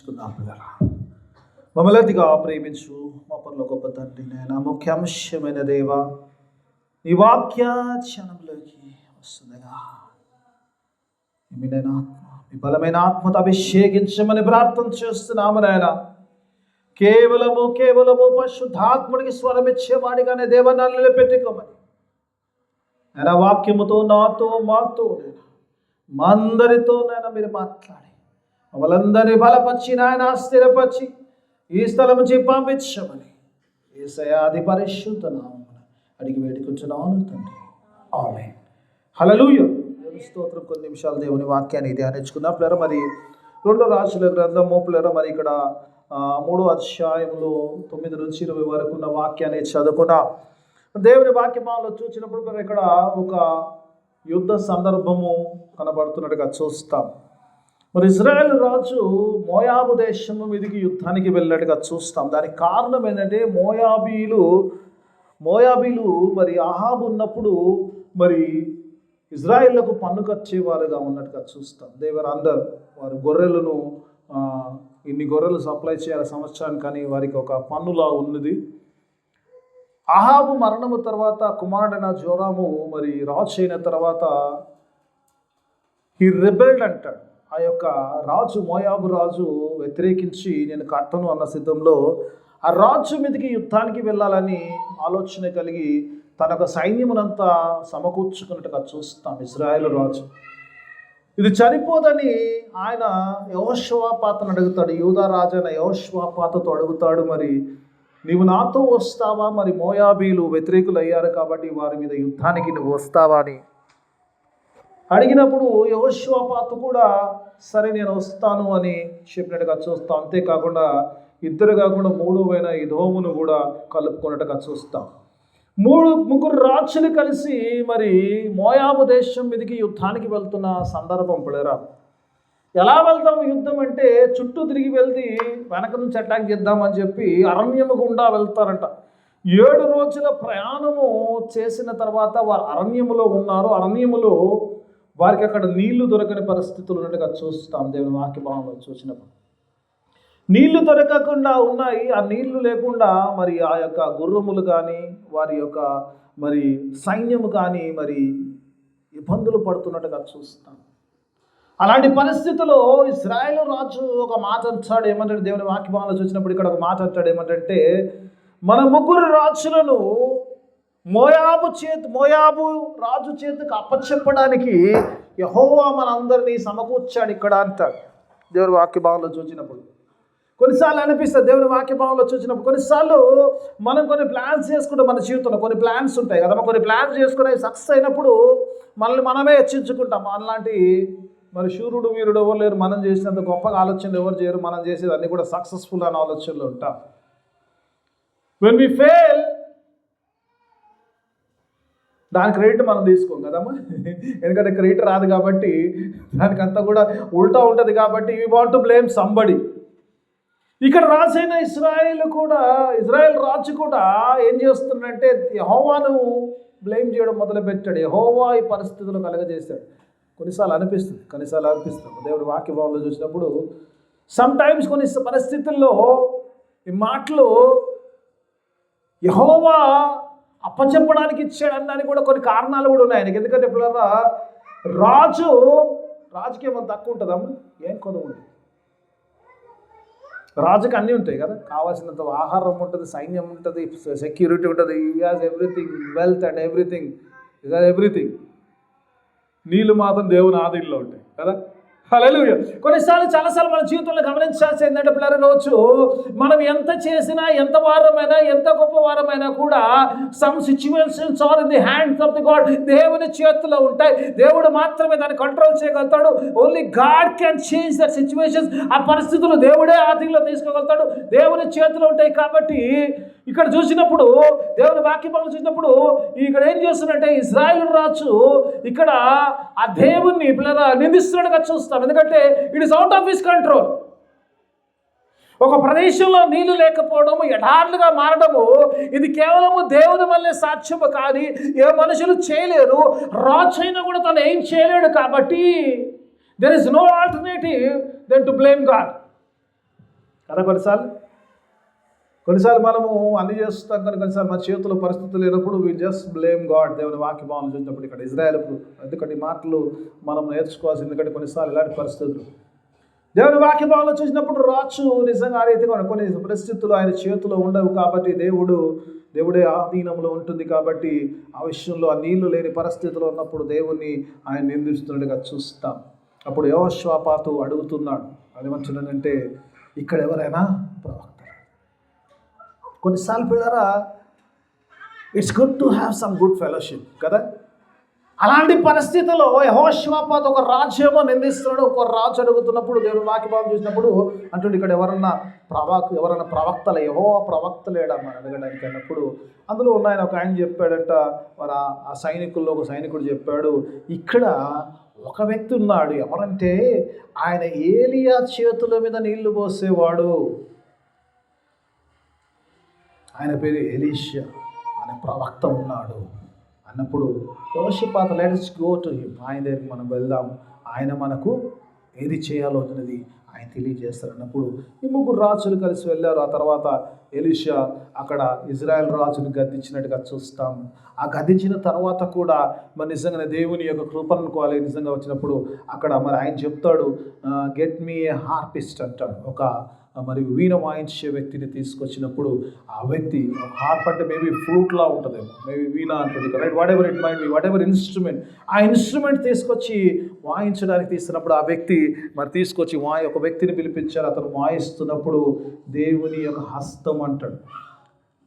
ధ్యానించుకుందాం పిల్లరా. మమ్మల్ని అతిగా ప్రేమించు మా పరలోక గొప్ప తండ్రి, నాయనా ముఖ్యాంశమైన దేవ, నీ వాక్య క్షణంలోకి వస్తుందిగా మీ బలమైన ఆత్మతో అభిషేకించమని ప్రార్థన చేస్తున్నాము నాయన. కేవలము పరిశుద్ధాత్ముడికి స్వరం ఇచ్చేవాడిగానే దేవనాన్ని నిలబెట్టుకోమని ఆయన వాక్యముతో నాతో మాతో మా అందరితో నాయన మీరు మాట్లాడి మమ్మల్ందరినీ బలపరిచి నాయన స్థిరపరిచి ఈ స్థలం నుంచి పంపించమని యేసయ్య అతి పరిశుద్ధ నామమున అడిగి వేడుకుంటున్నాను తండ్రి, ఆమేన్. హల్లెలూయా. స్తోత్రం. కొన్ని నిమిషాలు దేవుని వాక్యాన్ని ధ్యానించుకుందాం పిల్లరా. మరి 2 రాజుల గ్రంథము పిల్లరా, మరి ఇక్కడ 3వ అధ్యాయంలో 9 నుంచి 20 వరకు ఉన్న వాక్యాన్ని చదువుకున్నాం. దేవుని వాక్యమాలలో చూసినప్పుడు మరి ఇక్కడ ఒక యుద్ధ సందర్భము కనబడుతున్నట్టుగా చూస్తాం. మరి ఇజ్రాయెల్ రాజు మోయాబు దేశము మీదికి యుద్ధానికి వెళ్ళినట్టుగా చూస్తాం. దానికి కారణం ఏంటంటే మోయాబీలు మరి అహాబు ఉన్నప్పుడు మరి ఇజ్రాయిల్లకు పన్ను కట్టేవారుగా ఉన్నట్టుగా చూస్తాం. దేవర్ అందరు వారు గొర్రెలను ఇన్ని గొర్రెలు సప్లై చేయాలి సంవత్సరానికి, కానీ వారికి ఒక పన్నులా ఉన్నది. అహాబు మరణము తర్వాత కుమారుడైన జోరాము మరి రాజు అయిన తర్వాత ఈ రెబెల్డ్ అంటాడు. ఆ యొక్క రాజు మోయాబు రాజు వ్యతిరేకించి నేను కట్టను అన్న సిద్ధంలో ఆ రాజు మీదకి యుద్ధానికి వెళ్ళాలని ఆలోచన కలిగి తన యొక్క సైన్యమునంతా సమకూర్చుకున్నట్టుగా చూస్తాం. ఇజ్రాయేలు రాజు ఇది చనిపోదని ఆయన యెహోషువపాతును అడుగుతాడు. యూదా రాజైన యెహోషువపాతుతో అడుగుతాడు, మరి నీవు నాతో వస్తావా? మరి మోయాబీలు వ్యతిరేకులు అయ్యారు కాబట్టి వారి మీద యుద్ధానికి నువ్వు వస్తావా అని అడిగినప్పుడు యెహోషువపాతు కూడా సరే నేను వస్తాను అని చెప్పినట్టుగా చూస్తాం. అంతేకాకుండా ఇద్దరు కాకుండా 3వ ఎదోమును కూడా కలుపుకున్నట్టుగా చూస్తాం. 3-3 రాజులు కలిసి మరి మోయాబు దేశం మీదకి యుద్ధానికి వెళ్తున్న సందర్భం పిల్లరా. ఎలా వెళ్తాము యుద్ధం అంటే చుట్టూ తిరిగి వెళ్తే వెనక నుంచి అటాక్ చేద్దామని చెప్పి అరణ్యము గుండా వెళ్తారంట. 7 రోజుల ప్రయాణము చేసిన తర్వాత వారు అరణ్యములో ఉన్నారు. అరణ్యములో వారికి అక్కడ నీళ్లు దొరకని పరిస్థితులు ఉన్నట్టుగా చూస్తాం. దేవుని వాక్యభావంలో చూసినప్పుడు నీళ్లు దొరకకుండా ఉన్నాయి. ఆ నీళ్లు లేకుండా మరి ఆ యొక్క గుర్రములు కానీ వారి యొక్క మరి సైన్యము కానీ మరి ఇబ్బందులు పడుతున్నట్టుగా చూస్తాం. అలాంటి పరిస్థితుల్లో ఇశ్రాయేలు రాజు ఒక మాట అంటాడు. ఏమంటాడు? దేవుని వాక్యభావంలో చూసినప్పుడు ఇక్కడ ఒక మాట అంటాడు. ఏమంటే మన 3 రాజులను మోయాబు రాజు చేతికి అప్పచెప్పడానికి యెహోవా మనందరినీ సమకూర్చాడు ఇక్కడ అంటాడు. దేవుని వాక్యభావంలో చూసినప్పుడు కొన్నిసార్లు అనిపిస్తుంది, దేవుని వాక్యభావంలో చూసినప్పుడు కొన్నిసార్లు మనం కొన్ని ప్లాన్స్ చేసుకుంటాం. మన జీవితంలో కొన్ని ప్లాన్స్ ఉంటాయి కదా, కొన్ని ప్లాన్స్ చేసుకుని సక్సెస్ అయినప్పుడు మనల్ని మనమే హెచ్చించుకుంటాం. అలాంటి మరి శూరుడు వీరుడు ఎవరు లేరు. మనం చేసినంత గొప్పగా ఆలోచనలు ఎవరు చేయరు. మనం చేసేది అన్నీ కూడా సక్సెస్ఫుల్ అనే ఆలోచనలు ఉంటాం. వెన్ వి ఫెయిల్ దాని క్రెడిట్ మనం తీసుకోం కదమ్మా, ఎందుకంటే క్రెడిట్ రాదు కాబట్టి దానికంతా కూడా ఉల్టా ఉంటుంది కాబట్టి we want to blame somebody. ఇక్కడ రాజైన ఇజ్రాయేల్ రాజు కూడా ఏం చేస్తుందంటే యెహోవాను బ్లేమ్ చేయడం మొదలుపెట్టాడు. యెహోవా ఈ పరిస్థితులు కలగజేశాడు. కొన్నిసార్లు అనిపిస్తుంది. దేవుడి వాక్యభావంలో చూసినప్పుడు సమ్టైమ్స్ కొన్ని పరిస్థితుల్లో ఈ మాటలు యెహోవా అప్పచెప్పడానికి ఇచ్చాడనడానికి కూడా కొన్ని కారణాలు కూడా ఉన్నాయి ఆయనకి. ఎందుకంటే పిల్లరా రాజుకి ఏమైనా తక్కువ ఉంటుందమ్మా? ఏం కొద్ది ఉంటుంది. రాజుకి అన్నీ ఉంటాయి కదా, కావాల్సినంత ఆహారం ఉంటుంది, సైన్యం ఉంటుంది, సెక్యూరిటీ ఉంటుంది. He has everything, wealth and everything. నీళ్ళు మాత్రం దేవుని ఆధీనంలో ఉంటాయి కదా. హల్లెలూయా. కొన్నిసార్లు చాలాసార్లు మన జీవితంలో గమనించాల్సి ఏంటంటే పిల్లలు రోజు మనం ఎంత చేసినా, ఎంత వారమైనా, ఎంత గొప్ప వారమైనా కూడా some situations are in the hands of the God. దేవుని చేతిలో ఉంటాయి. దేవుడు మాత్రమే దాన్ని కంట్రోల్ చేయగలుగుతాడు. Only God can change that situations. ఆ పరిస్థితులు దేవుడే ఆధీనంలో తీసుకోగలుగుతాడు. దేవుని చేతిలో ఉంటాయి. కాబట్టి ఇక్కడ చూసినప్పుడు దేవుని వాక్యభావం చూసినప్పుడు ఇక్కడ ఏం చేస్తున్నట్టే ఇజ్రాయేలు రాజు ఇక్కడ ఆ దేవుణ్ణి పిల్లల నిందిస్తున్నట్టుగా చూస్తాం. ఎందుకంటే it is out of his control. ఒక ప్రదేశంలో నీళ్లు లేకపోవడము, ఎడార్లుగా మారడము ఇది కేవలము దేవుని వల్లే సాధ్యము కాదు. ఏ మనుషులు చేయలేరు. రాజు అయినా కూడా తను ఏం చేయలేడు. కాబట్టి there is no alternative than to blame God. కదా. కొన్నిసార్లు మనము అన్ని చేస్తాం కానీ కొన్నిసార్లు మన చేతుల్లో పరిస్థితులు లేనప్పుడు వి జస్ట్ బ్లేమ్ గాడ్. దేవుని వాక్య భావన చూసినప్పుడు ఇక్కడ ఇజ్రాయెల్, ఎందుకంటే ఈ మాటలు మనం నేర్చుకోవాల్సింది. ఎందుకంటే కొన్నిసార్లు ఇలాంటి పరిస్థితులు దేవుని వాక్య భావన చూసినప్పుడు రాజు నిజంగా ఆ రీతిగా కొన్ని పరిస్థితులు ఆయన చేతిలో ఉండవు కాబట్టి దేవుడే ఆధీనంలో ఉంటుంది కాబట్టి ఆ విషయంలో ఆ నీళ్లు లేని పరిస్థితిలో ఉన్నప్పుడు దేవుణ్ణి ఆయన నిందిస్తున్నట్టుగా చూస్తాం. అప్పుడు యెహోషాపాతు అడుగుతున్నాడు, అదేమంటున్నాడంటే ఇక్కడ ఎవరైనా ప్రవక్త. కొన్నిసార్లు పిల్లరా, it's good to have some good fellowship కదా. అలాంటి పరిస్థితుల్లో యెహోషాపాతు ఒక రాజ్యేమో నిందిస్తున్నాడు, ఒక రాజు అడుగుతున్నప్పుడు దేవుని వాక్యభావం చూసినప్పుడు అంటుండే ఇక్కడ ఎవరైనా ప్రవక్తలు యెహోవా ప్రవక్త లేడమ్మా అడగడానికి అన్నప్పుడు అందులో ఆయన ఒక ఆయన చెప్పాడంట, మరి ఆ సైనికుల్లో ఒక సైనికుడు చెప్పాడు, ఇక్కడ ఒక వ్యక్తి ఉన్నాడు, ఎవరంటే ఆయన ఏలియా చేతుల మీద నీళ్లు పోసేవాడు, ఆయన పేరు ఎలీషా, ఆయన ప్రవక్త ఉన్నాడు అన్నప్పుడు యెహోషాపాతు లెట్స్ గో టు హిమ్, ఆయన దగ్గరికి మనం వెళ్దాం, ఆయన మనకు ఏది చేయాలో అనేది ఆయన తెలియజేస్తారు అన్నప్పుడు ఈ ముగ్గురు రాజులు కలిసి వెళ్ళారు. ఆ తర్వాత ఎలీషా అక్కడ ఇజ్రాయెల్ రాజుని గద్దించినట్టుగా చూస్తాము. ఆ గద్దించిన తర్వాత కూడా మరి నిజంగానే దేవుని యొక్క కృపను నిజంగా వచ్చినప్పుడు అక్కడ మరి ఆయన చెప్తాడు, గెట్ మీ ఏ హార్పిస్ట్ అంటాడు. ఒక మరి వీణ వాయించే వ్యక్తిని తీసుకొచ్చినప్పుడు ఆ వ్యక్తి హార్ప్ అంటే మేబీ ఫ్లూట్లా ఉంటుంది, మేబీ వీణ అంటుంది కదా, what ever it might be, what ever instrument, ఆ ఇన్స్ట్రుమెంట్ తీసుకొచ్చి వాయించడానికి తీస్తున్నప్పుడు ఆ వ్యక్తి మరి తీసుకొచ్చి ఒక వ్యక్తిని పిలిపించారు. అతను వాయిస్తున్నప్పుడు దేవుని యొక్క హస్తం అంటాడు,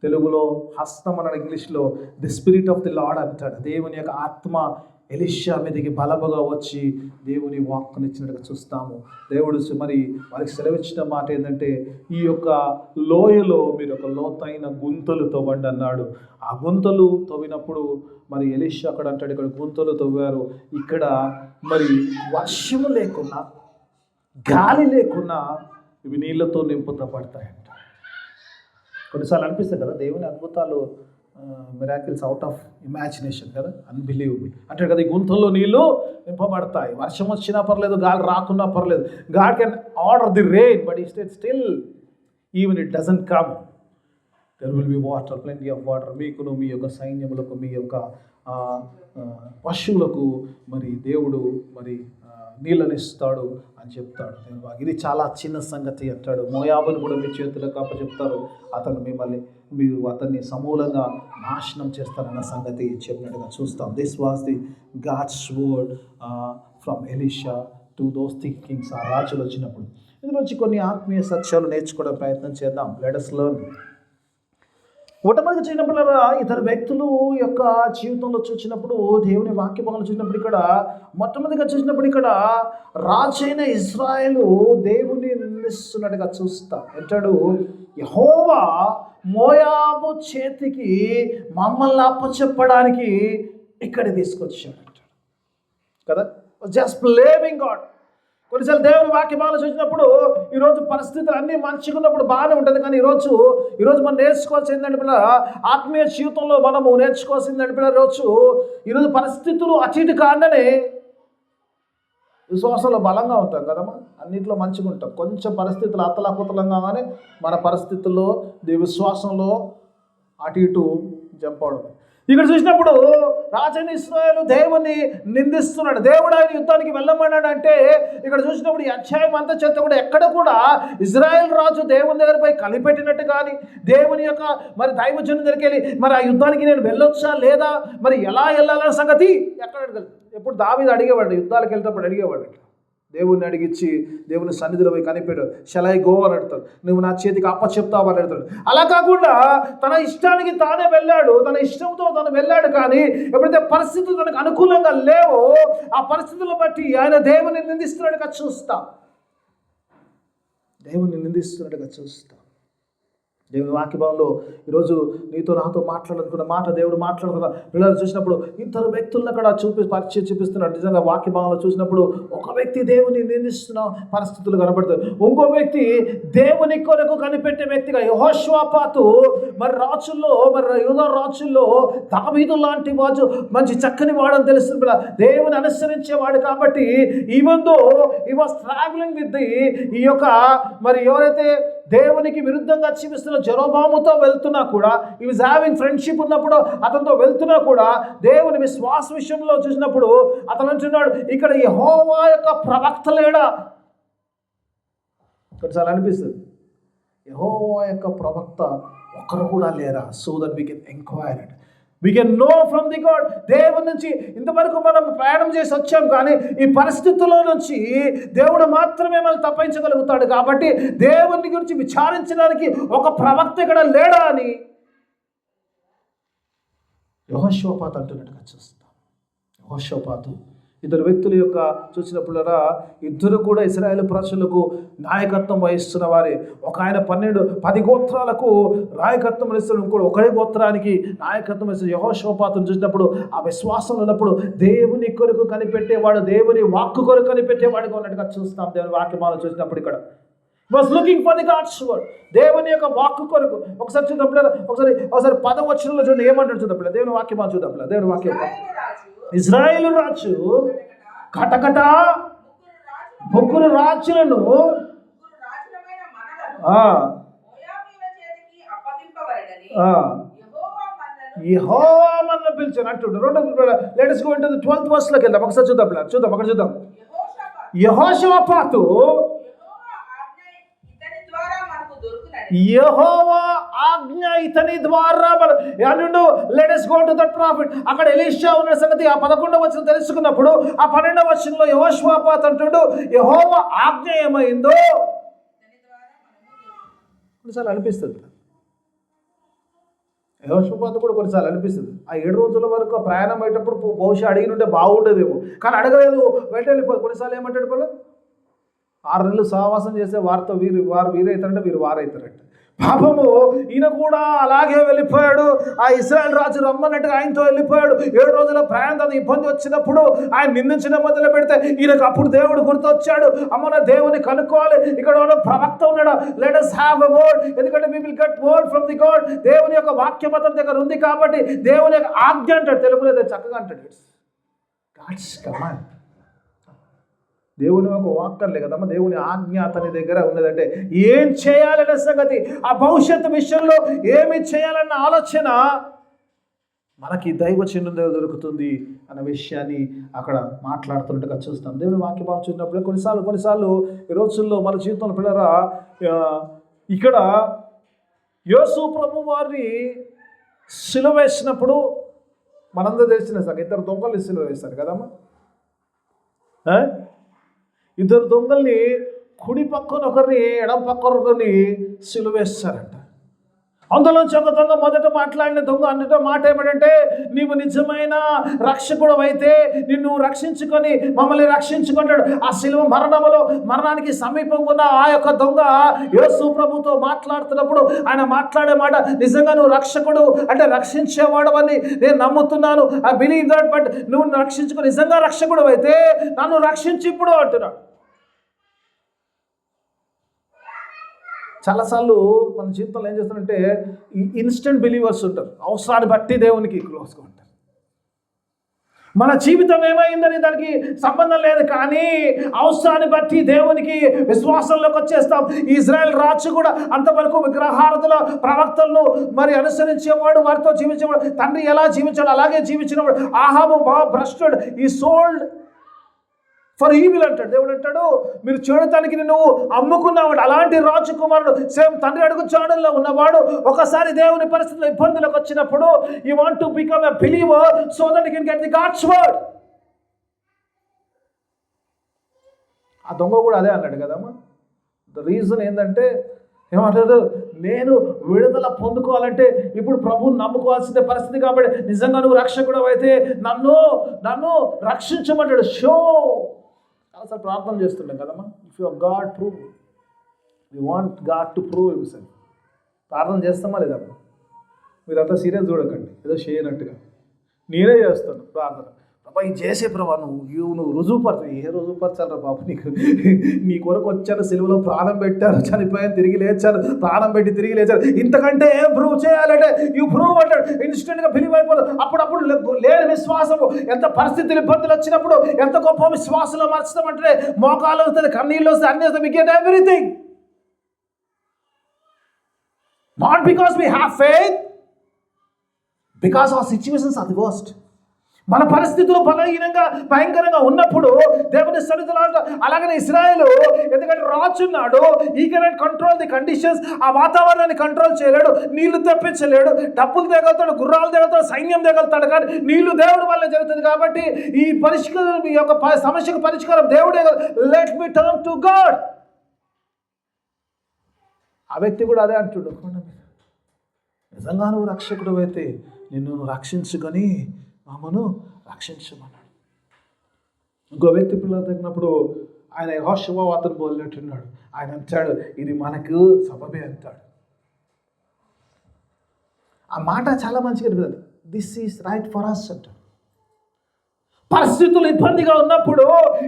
తెలుగులో హస్తం అన్నాడు, ఇంగ్లీష్లో the spirit of the lord అంటాడు. దేవుని యొక్క ఆత్మ ఎలీషా మీదకి బలముగా వచ్చి దేవుని వాక్కునిచ్చినట్టుగా చూస్తాము. దేవుడు మరి వారికి సెలవిచ్చిన మాట ఏంటంటే ఈ యొక్క లోయలో మీరు ఒక లోతైన గుంతలు తవ్వండి అన్నాడు. ఆ గుంతలు తవ్వినప్పుడు మరి ఎలీషా అక్కడ అంటాడు, ఇక్కడ గుంతలు తవ్వారు, ఇక్కడ మరి వర్షము లేకున్నా గాలి లేకున్నా ఇవి నీళ్ళతో నింపుతపడతాయంట. కొన్నిసార్లు అనిపిస్తాయి కదా దేవుని అద్భుతాలు, మిరాకిల్స్ అవుట్ ఆఫ్ ఇమాజినేషన్ కదా, అన్బిలీవబుల్ అంటాడు కదా. ఈ గుంతల్లో నీళ్ళు నింపబడతాయి, వర్షం వచ్చినా పర్లేదు, గాలి రాకున్నా పర్లేదు, God can order the rain but still even it doesn't come, there will be water, plenty of water. మీకును మీ యొక్క సైన్యములకు మీ యొక్క పశువులకు మరి దేవుడు మరి నీళ్ళనిస్తాడు అని చెప్తాడు. ఇది చాలా చిన్న సంగతి అంటాడు. మోయాబును కూడా మీ చేతులకు అప్పచెప్తారు, మీరు అతన్ని సమూలంగా నాశనం చేస్తారన్న సంగతి చెప్పినట్టుగా చూస్తాం. This was the God's word from Elisha to those kings. ఆ రాజులు వచ్చినప్పుడు ఇందులో వచ్చి కొన్ని ఆత్మీయ సత్యాలు నేర్చుకోవడం ప్రయత్నం చేద్దాం. Let us learn. మొట్టమొదటి చూసినప్పుడు ఇతర వ్యక్తులు యొక్క జీవితంలో చూసినప్పుడు దేవుని వాక్య భాగంలో చూసినప్పుడు ఇక్కడ మొట్టమొదటిగా చూసినప్పుడు ఇక్కడ రాజైన ఇశ్రాయేలు దేవుని నిందిస్తున్నట్టుగా చూస్తా అంటాడు, యెహోవా మోయాబు చేతికి మమ్మల్ని అప్పచెప్పడానికి ఇక్కడ తీసుకొచ్చాడు అంటాడు కదా. Just blaming God. కొన్నిసార్లు దేవుని వాక్యభావాలు చూసినప్పుడు ఈరోజు పరిస్థితులు అన్నీ మంచిగా ఉన్నప్పుడు బాగానే ఉంటుంది, కానీ ఈరోజు మనం నేర్చుకోవాల్సింది ఏంటంటే పిల్ల, ఆత్మీయ జీవితంలో మనము నేర్చుకోవాల్సింది ఏంటంటే పిల్ల, ఈరోజు పరిస్థితులు అటు ఇటు కాగానే విశ్వాసంలో బలంగా ఉంటాం కదమ్మా, అన్నింటిలో మంచిగా ఉంటాం. కొంచెం పరిస్థితులు అతలాకుతలం కాగానే మన పరిస్థితుల్లో విశ్వాసంలో అటు ఇటు జంప్ అవడం. ఇక్కడ చూసినప్పుడు రాజైన ఇశ్రాయేలు దేవుని నిందిస్తున్నాడు. దేవుడు ఆయన యుద్ధానికి వెళ్ళమన్నాడు అంటే ఇక్కడ చూసినప్పుడు ఈ అధ్యాయం అంతా చేత కూడా ఎక్కడ కూడా ఇజ్రాయేల్ రాజు దేవుని దగ్గర పోయి కలిపెట్టినట్టు కానీ, దేవుని యొక్క మరి దైవజనుని దగ్గరికి వెళ్ళి మరి ఆ యుద్ధానికి నేను వెళ్ళొచ్చా లేదా, మరి ఎలా వెళ్ళాలన్న సంగతి ఎక్కడ అడగలేదు. ఎప్పుడు దావీదు అడిగేవాడు, యుద్ధాలకు వెళ్తేప్పుడు అడిగేవాడు, దేవుడిని అడిగించి దేవుని సన్నిధిలో పోయి కనిపెట్టాడు, షల్ ఐ గో అని అడుగుతాడు, నువ్వు నా చేతికి అప్పచెప్తావు అని అడుగుతాడు. అలా కాకుండా తన ఇష్టానికి తానే వెళ్ళాడు, తన ఇష్టంతో తను వెళ్ళాడు. కానీ ఎప్పుడైతే పరిస్థితులు తనకు అనుకూలంగా లేవో ఆ పరిస్థితులను బట్టి ఆయన దేవుని నిందిస్తున్నట్టుగా చూస్తాం. దేవుని వాక్యభావంలో ఈరోజు నీతో నాతో మాట్లాడాలనుకున్న మాట దేవుడు మాట్లాడుతున్న పిల్లలు చూసినప్పుడు ఇద్దరు వ్యక్తులను అక్కడ పరిచయం చూపిస్తున్నాడు. నిజంగా వాక్యభావంలో చూసినప్పుడు ఒక వ్యక్తి దేవుని నిందిస్తున్న పరిస్థితులు కనబడుతుంది, ఇంకో వ్యక్తి దేవుని కొరకు కనిపెట్టే వ్యక్తిగా యెహోషాపాతు మరి రాజుల్లో యూదా రాజుల్లో దావీదు లాంటి వాడు మంచి చక్కని వాడని తెలుస్తుంది పిల్ల, దేవుని అనుసరించేవాడు. కాబట్టి even though he was travelling with ఈ యొక్క మరి ఎవరైతే దేవునికి విరుద్ధంగా జీవిస్తున్న జెరోబాముతో వెళ్తున్నా కూడా, ఈ వాజ్ హ్యావింగ్ ఫ్రెండ్షిప్ ఉన్నప్పుడు అతనితో వెళ్తున్నా కూడా, దేవుని విశ్వాస విషయంలో చూసినప్పుడు అతను అంటున్నాడు, ఇక్కడ యెహోవా యొక్క ప్రవక్త లేడా? కొన్నిసార్లు అనిపిస్తుంది, యెహోవా యొక్క ప్రవక్త ఒక్కరు కూడా లేరా? So that we can enquire it, we can know from the God. దేవుడి నుంచి ఇంతవరకు మనం ప్రయాణం చేసి వచ్చాం, కానీ ఈ పరిస్థితుల్లో నుంచి దేవుడు మాత్రమే మనం తప్పించగలుగుతాడు. కాబట్టి దేవుని గురించి విచారించడానికి ఒక ప్రవక్త ఇక్కడ లేడా అని యెహోషాపాతు అంటున్నట్టుగా చూస్తాం. యెహోషాపాతు ఇద్దరు వ్యక్తుల యొక్క చూసినప్పుడరా, ఇద్దరు కూడా ఇశ్రాయేలు ప్రజలకు నాయకత్వం వహిస్తున్న వారే. ఒక ఆయన 10 గోత్రాలకు నాయకత్వం వహిస్తున్న, ఇంకోటి ఒకడే గోత్రానికి నాయకత్వం వహిస్తున్న యెహోషాపాతును చూసినప్పుడు ఆ విశ్వాసం ఉన్నప్పుడు దేవుని కొరకు కనిపెట్టేవాడు, దేవుని వాక్కు కొరకు కనిపెట్టేవాడిగా ఉన్నట్టుగా చూస్తాం. దేవుని వాక్యమాలను చూసినప్పుడు ఇక్కడ was looking for the God's word, దేవుని యొక్క వాక్కు కొరకు. ఒకసారి చూద్దాం, ఒకసారి 10వ వచనంలో చూడండి ఏమంటాడు చూద్దాం. దేవుని వాక్యమాలను చూద్దాం. దేవుని వాక్యం, ఇశ్రాయేలు రాజు కటకట 3 రాజులను యెహోవా మన్ను పిలిచాను అంటుండ్రు. Let us go into the 12th verse లోకి వెళ్దాం. ఒకసారి చూద్దాం. అక్కడ చూద్దాం. యెహోషాపాతు యెహోవా ఆజ్ఞ ఇతని ద్వారా అంటుండు. Let us go to that prophet. అక్కడ ఎలీషా ఉన్న సంగతి ఆ 11వ వచనం తెలుసుకున్నప్పుడు ఆ 12వ వచనంలో యెహోషాపాతు అంటుండు, యెహోవా ఆజ్ఞ ఏమైందో. కొన్నిసార్లు అనిపిస్తుంది, యెహోషాపాతు కూడా కొన్నిసార్లు అనిపిస్తుంది, ఆ 7 రోజుల వరకు ఆ ప్రయాణం అయ్యేటప్పుడు బహుశా అడిగినుంటే బాగుండేదేమో, కానీ అడగలేదు, వెళ్ళిపోదు. కొన్నిసార్లు ఏమంటాడు వాళ్ళు, 6 నెలలు సహవాసం చేసే వారితో వారు వీరైతారంటే వీరు వారైతారంట. పాపము ఈయన కూడా అలాగే వెళ్ళిపోయాడు. ఆ ఇశ్రాయేల్ రాజు రమ్మన్నట్టుగా ఆయనతో వెళ్ళిపోయాడు. 7 రోజుల ప్రయాణం ఇబ్బంది వచ్చినప్పుడు ఆయన నిందించడం మొదలు పెడితే ఈయనకు అప్పుడు దేవుడు గుర్తొచ్చాడు, అమ్మ దేవుని కనుక్కోవాలి, ఇక్కడ ప్రవక్త ఉన్నాడు, let us have a word, ఎందుకంటే we will get word from the God. దేవుని యొక్క వాక్యం అతని దగ్గర ఉంది కాబట్టి దేవుని యొక్క ఆజ్ఞ అంటాడు. తెలుగులో చక్కగా అంటాడు, ఇట్స్ గాడ్స్ కమాండ్. దేవుని ఒక వాక్కర్లే కదమ్మా, దేవుని ఆజ్ఞ అతని దగ్గర ఉన్నదంటే ఏం చేయాలనే సంగతి, ఆ భవిష్యత్తు విషయంలో ఏమి చేయాలన్న ఆలోచన మనకి దైవ చిహ్నంలో దొరుకుతుంది అన్న విషయాన్ని అక్కడ మాట్లాడుతున్నట్టుగా చూస్తాం. దేవుని వాక్యం చూసినప్పుడు కొన్నిసార్లు ఈ రోజుల్లో మన జీవితంలో పిల్లరా, ఇక్కడ యేసు ప్రభు వారిని సిలువ వేసినప్పుడు మనందరూ తెలిసిన సంగతి, 2 దొంగల్ని సిలువ వేస్తారు కదమ్మా. 2 దొంగల్ని కుడి పక్కన ఒకరిని ఎడం పక్కన ఒకరిని సిలువ వేస్తారంట. అందులోంచి ఒక దొంగ మొదట మాట్లాడిన దొంగ అందుతో మాట ఏమిటంటే, నీవు నిజమైన రక్షకుడు అయితే నిన్ను రక్షించుకొని మమ్మల్ని రక్షించుకుంటాడు. ఆ సిలువ మరణానికి సమీపంగా ఉన్న ఆ యొక్క దొంగ యేసు ప్రభుతో మాట్లాడుతున్నప్పుడు ఆయన మాట్లాడే మాట, నిజంగా నువ్వు రక్షకుడు అంటే రక్షించేవాడు అని నేను నమ్ముతున్నాను, ఐ బిలీవ్ దట్, బట్ నువ్వు రక్షించుకొని నిజంగా రక్షకుడు అయితే నన్ను రక్షించి ఇప్పుడు అంటున్నాడు. చాలాసార్లు మన జీవితంలో ఏం చేస్తారంటే ఇన్స్టెంట్ బిలీవర్స్ ఉంటారు, అవసరాన్ని బట్టి దేవునికి క్లోజ్గా ఉంటారు. మన జీవితం ఏమైందని దానికి సంబంధం లేదు, కానీ అవసరాన్ని బట్టి దేవునికి విశ్వాసంలోకి వచ్చేస్తాం. ఇశ్రాయేల్ రాజు కూడా అంతవరకు విగ్రహారాధన ప్రవక్తలను మరి అనుసరించేవాడు, వారితో జీవించేవాడు, తండ్రి ఎలా జీవించాడు అలాగే జీవించినవాడు. ఆహాబు భ్రష్టుడు, ఈ సోల్డ్ ఫర్ ఈవిల్ అంటాడు. దేవుడు అంటాడు, మీరు చూడటానికి నువ్వు అమ్ముకున్నావాడు. అలాంటి రాజకుమారుడు సేమ్ తండ్రి అడుగు చాడల్లో ఉన్నవాడు ఒకసారి దేవుని పరిస్థితుల్లో ఇబ్బందులకు వచ్చినప్పుడు you want to become a believer so that you can get the God's word. ఆ దొంగ కూడా అదే అన్నాడు కదమ్మా. ద రీజన్ ఏంటంటే ఏమంటారు, నేను విడుదల పొందుకోవాలంటే ఇప్పుడు ప్రభువుని నమ్ముకోవాల్సిన పరిస్థితి, కాబట్టి నిజంగా నువ్వు రక్షకుడు అయితే నన్ను రక్షించమంటాడు. షో చాలాసార్లు ప్రార్థన చేస్తుంటాం కదమ్మా, if your God prove, we want God to prove himself. ప్రార్థన చేస్తామా లేదమ్మా? మీరంతా సీరియస్ చూడకండి, ఏదో చేయనట్టుగా. నేనే చేస్తాను ప్రార్థన, ప్రభా ఇది చేసే ప్రభా నువ్వు రుజువుపరచు. ఏ రుజువుపరచాలరా బాబు, నీ కొరకు వచ్చాను, సిలువలో ప్రాణం పెట్టారు, చనిపోయాను, తిరిగి లేచాను, ప్రాణం పెట్టి తిరిగి లేచారు, ఇంతకంటే ఏం ప్రూవ్ చేయాలంటే యూ ప్రూవ్ అంటాడు. ఇన్స్టెంట్గా బిలీవ్ అయిపోతుంది. అప్పుడప్పుడు లేని విశ్వాసము, ఎంత పరిస్థితులు ఇబ్బందులు వచ్చినప్పుడు ఎంత గొప్ప విశ్వాసంలో మార్చడం అంటే మోకాలు వస్తుంది, కన్నీళ్ళు వస్తాయి, అన్నీ వస్తాయి, we get everything. Not because we have faith, because our situations are the worst. మన పరిస్థితులు బలహీనంగా భయంకరంగా ఉన్నప్పుడు దేవుని సన్నిధిలో అలాగనే ఇశ్రాయేలు, ఎందుకంటే రాజున్నాడు, ఈ కెనాట్ కంట్రోల్ ది కండిషన్స్. ఆ వాతావరణాన్ని కంట్రోల్ చేయలేడు, నీళ్లు తెప్పించలేడు, డబ్బులు తేగలుగుతాడు, గుర్రాలు తేగలుగుతాడు, సైన్యం తేగలుగుతాడు, కానీ నీళ్లు దేవుడి వల్ల జరుగుతుంది. కాబట్టి ఈ పరిష్కారం, ఈ యొక్క సమస్యకు పరిష్కారం దేవుడే. Let me turn to God. ఆ వ్యక్తి కూడా అదే అంటుడు, నిజంగా నువ్వు రక్షకుడు అయితే నిన్ను రక్షించుకొని మమ్మను రక్షించమన్నాడు. ఇంకో వ్యక్తి పిల్లలు తగినప్పుడు ఆయన యెహోషువ అతను బోలినట్టున్నాడు. ఆయన అంటాడు, ఇది మనకు సబబే అంటాడు. ఆ మాట చాలా మంచిగా అనిపిస్తుంది. This is right for us అంటాడు. పరిస్థితులు ఇబ్బందిగా ఉన్నప్పుడు,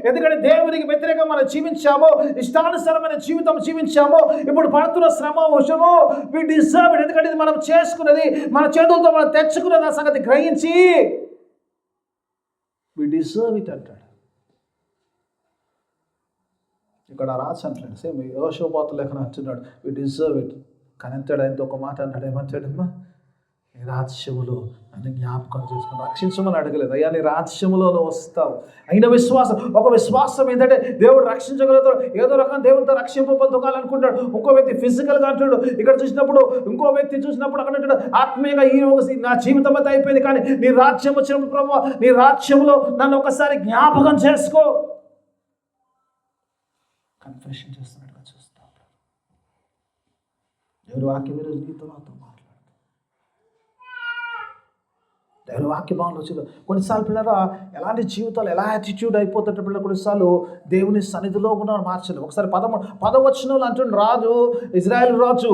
ఎందుకంటే దేవునికి వ్యతిరేకంగా మనం జీవించాము, ఇష్టానుసారమైన జీవితం జీవించాము, ఇప్పుడు పడుతున్న శ్రమ వశము వి డిజర్వ్ ఇట్. ఎందుకంటే ఇది మనం చేసుకున్నది, మన చేతులతో మనం తెచ్చుకున్నది, ఆ సంగతి గ్రహించి వి డిజర్వ్ ఇట్ అంటాడు. ఇక్కడ రాసి అంటాడు, సేమ్ యోషోపాతు లేఖన అంటున్నాడు, వి డిజర్వ్ ఇట్. కానీ అంటాడు, ఆయనతో ఒక మాట అన్నాడు, ఏమంటాడమ్మా, నీ రాజ్యములో నన్ను జ్ఞాపకం చేసుకుని రక్షించమని అడగలేదు. అయ్యా నీ రాజ్యములో వస్తావు. అయిన విశ్వాసం, ఒక విశ్వాసం ఏంటంటే దేవుడు రక్షించగలుగుతాడు, ఏదో రకం దేవుడితో రక్షింపబోతుకాలనుకుంటాడు. ఇంకో వ్యక్తి ఫిజికల్గా అంటాడు, ఇక్కడ చూసినప్పుడు ఇంకో వ్యక్తి చూసినప్పుడు అక్కడ అంటాడు, ఆత్మీయంగా ఈ నా జీవితం అయితే అయిపోయింది, కానీ నీ రాజ్యం వచ్చినప్పుడు ప్రభువా, నీ రాజ్యంలో నన్ను ఒకసారి జ్ఞాపకం చేసుకో. కన్ఫెషన్ చేస్తున్నట్టుగా చూస్తాం. దేవుడు వాక్యం ఈరోజు నీతో నాతో మాట్లాడు. దేవుని వాక్య భావనలో వచ్చి కొన్నిసార్లు పిల్లరా ఎలాంటి జీవితాలు ఎలా యాటిట్యూడ్ అయిపోతుంటే పిల్లలు కొన్నిసార్లు దేవుని సన్నిధిలో ఉన్నాడు మార్చలేదు. ఒకసారి 10వ వచనంలో అంటుండే రాజు, ఇజ్రాయెల్ రాజు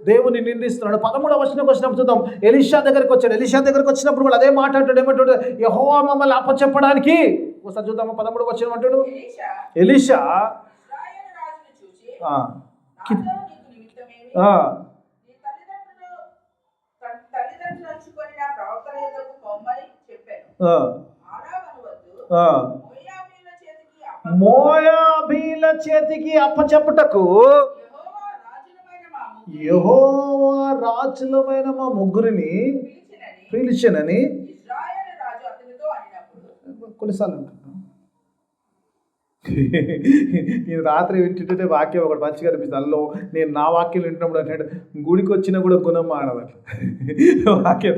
దేవుని నిందిస్తున్నాడు. 13వ వచనంకి వచ్చినప్పుడు చూద్దాం, ఎలీషా దగ్గరికి వచ్చాడు. ఎలీషా దగ్గరికి వచ్చినప్పుడు కూడా అదే మాట్లాడాడు, ఏమంటాడు, యెహోవా మమ్మల్ని అప్పచెప్పడానికి. ఒకసారి చూద్దాము 13వ వచనం అంటాడు, ఎలీషా మోయాబీల చేతికి అప్పచెప్పుటకు యెహోవా రాజులమైన మా ముగ్గురిని పిలిచెనని కొన్నిసార్లు అంటున్నాను. నేను రాత్రి వింటుంటే వాక్యం ఒకటి మంచిగా అనిపిస్తుంది. అందులో నేను నా వాక్యం వింటున్నప్పుడు అంటే గుడికి వచ్చినా కూడా గుణం మాడవాలి. వాక్యం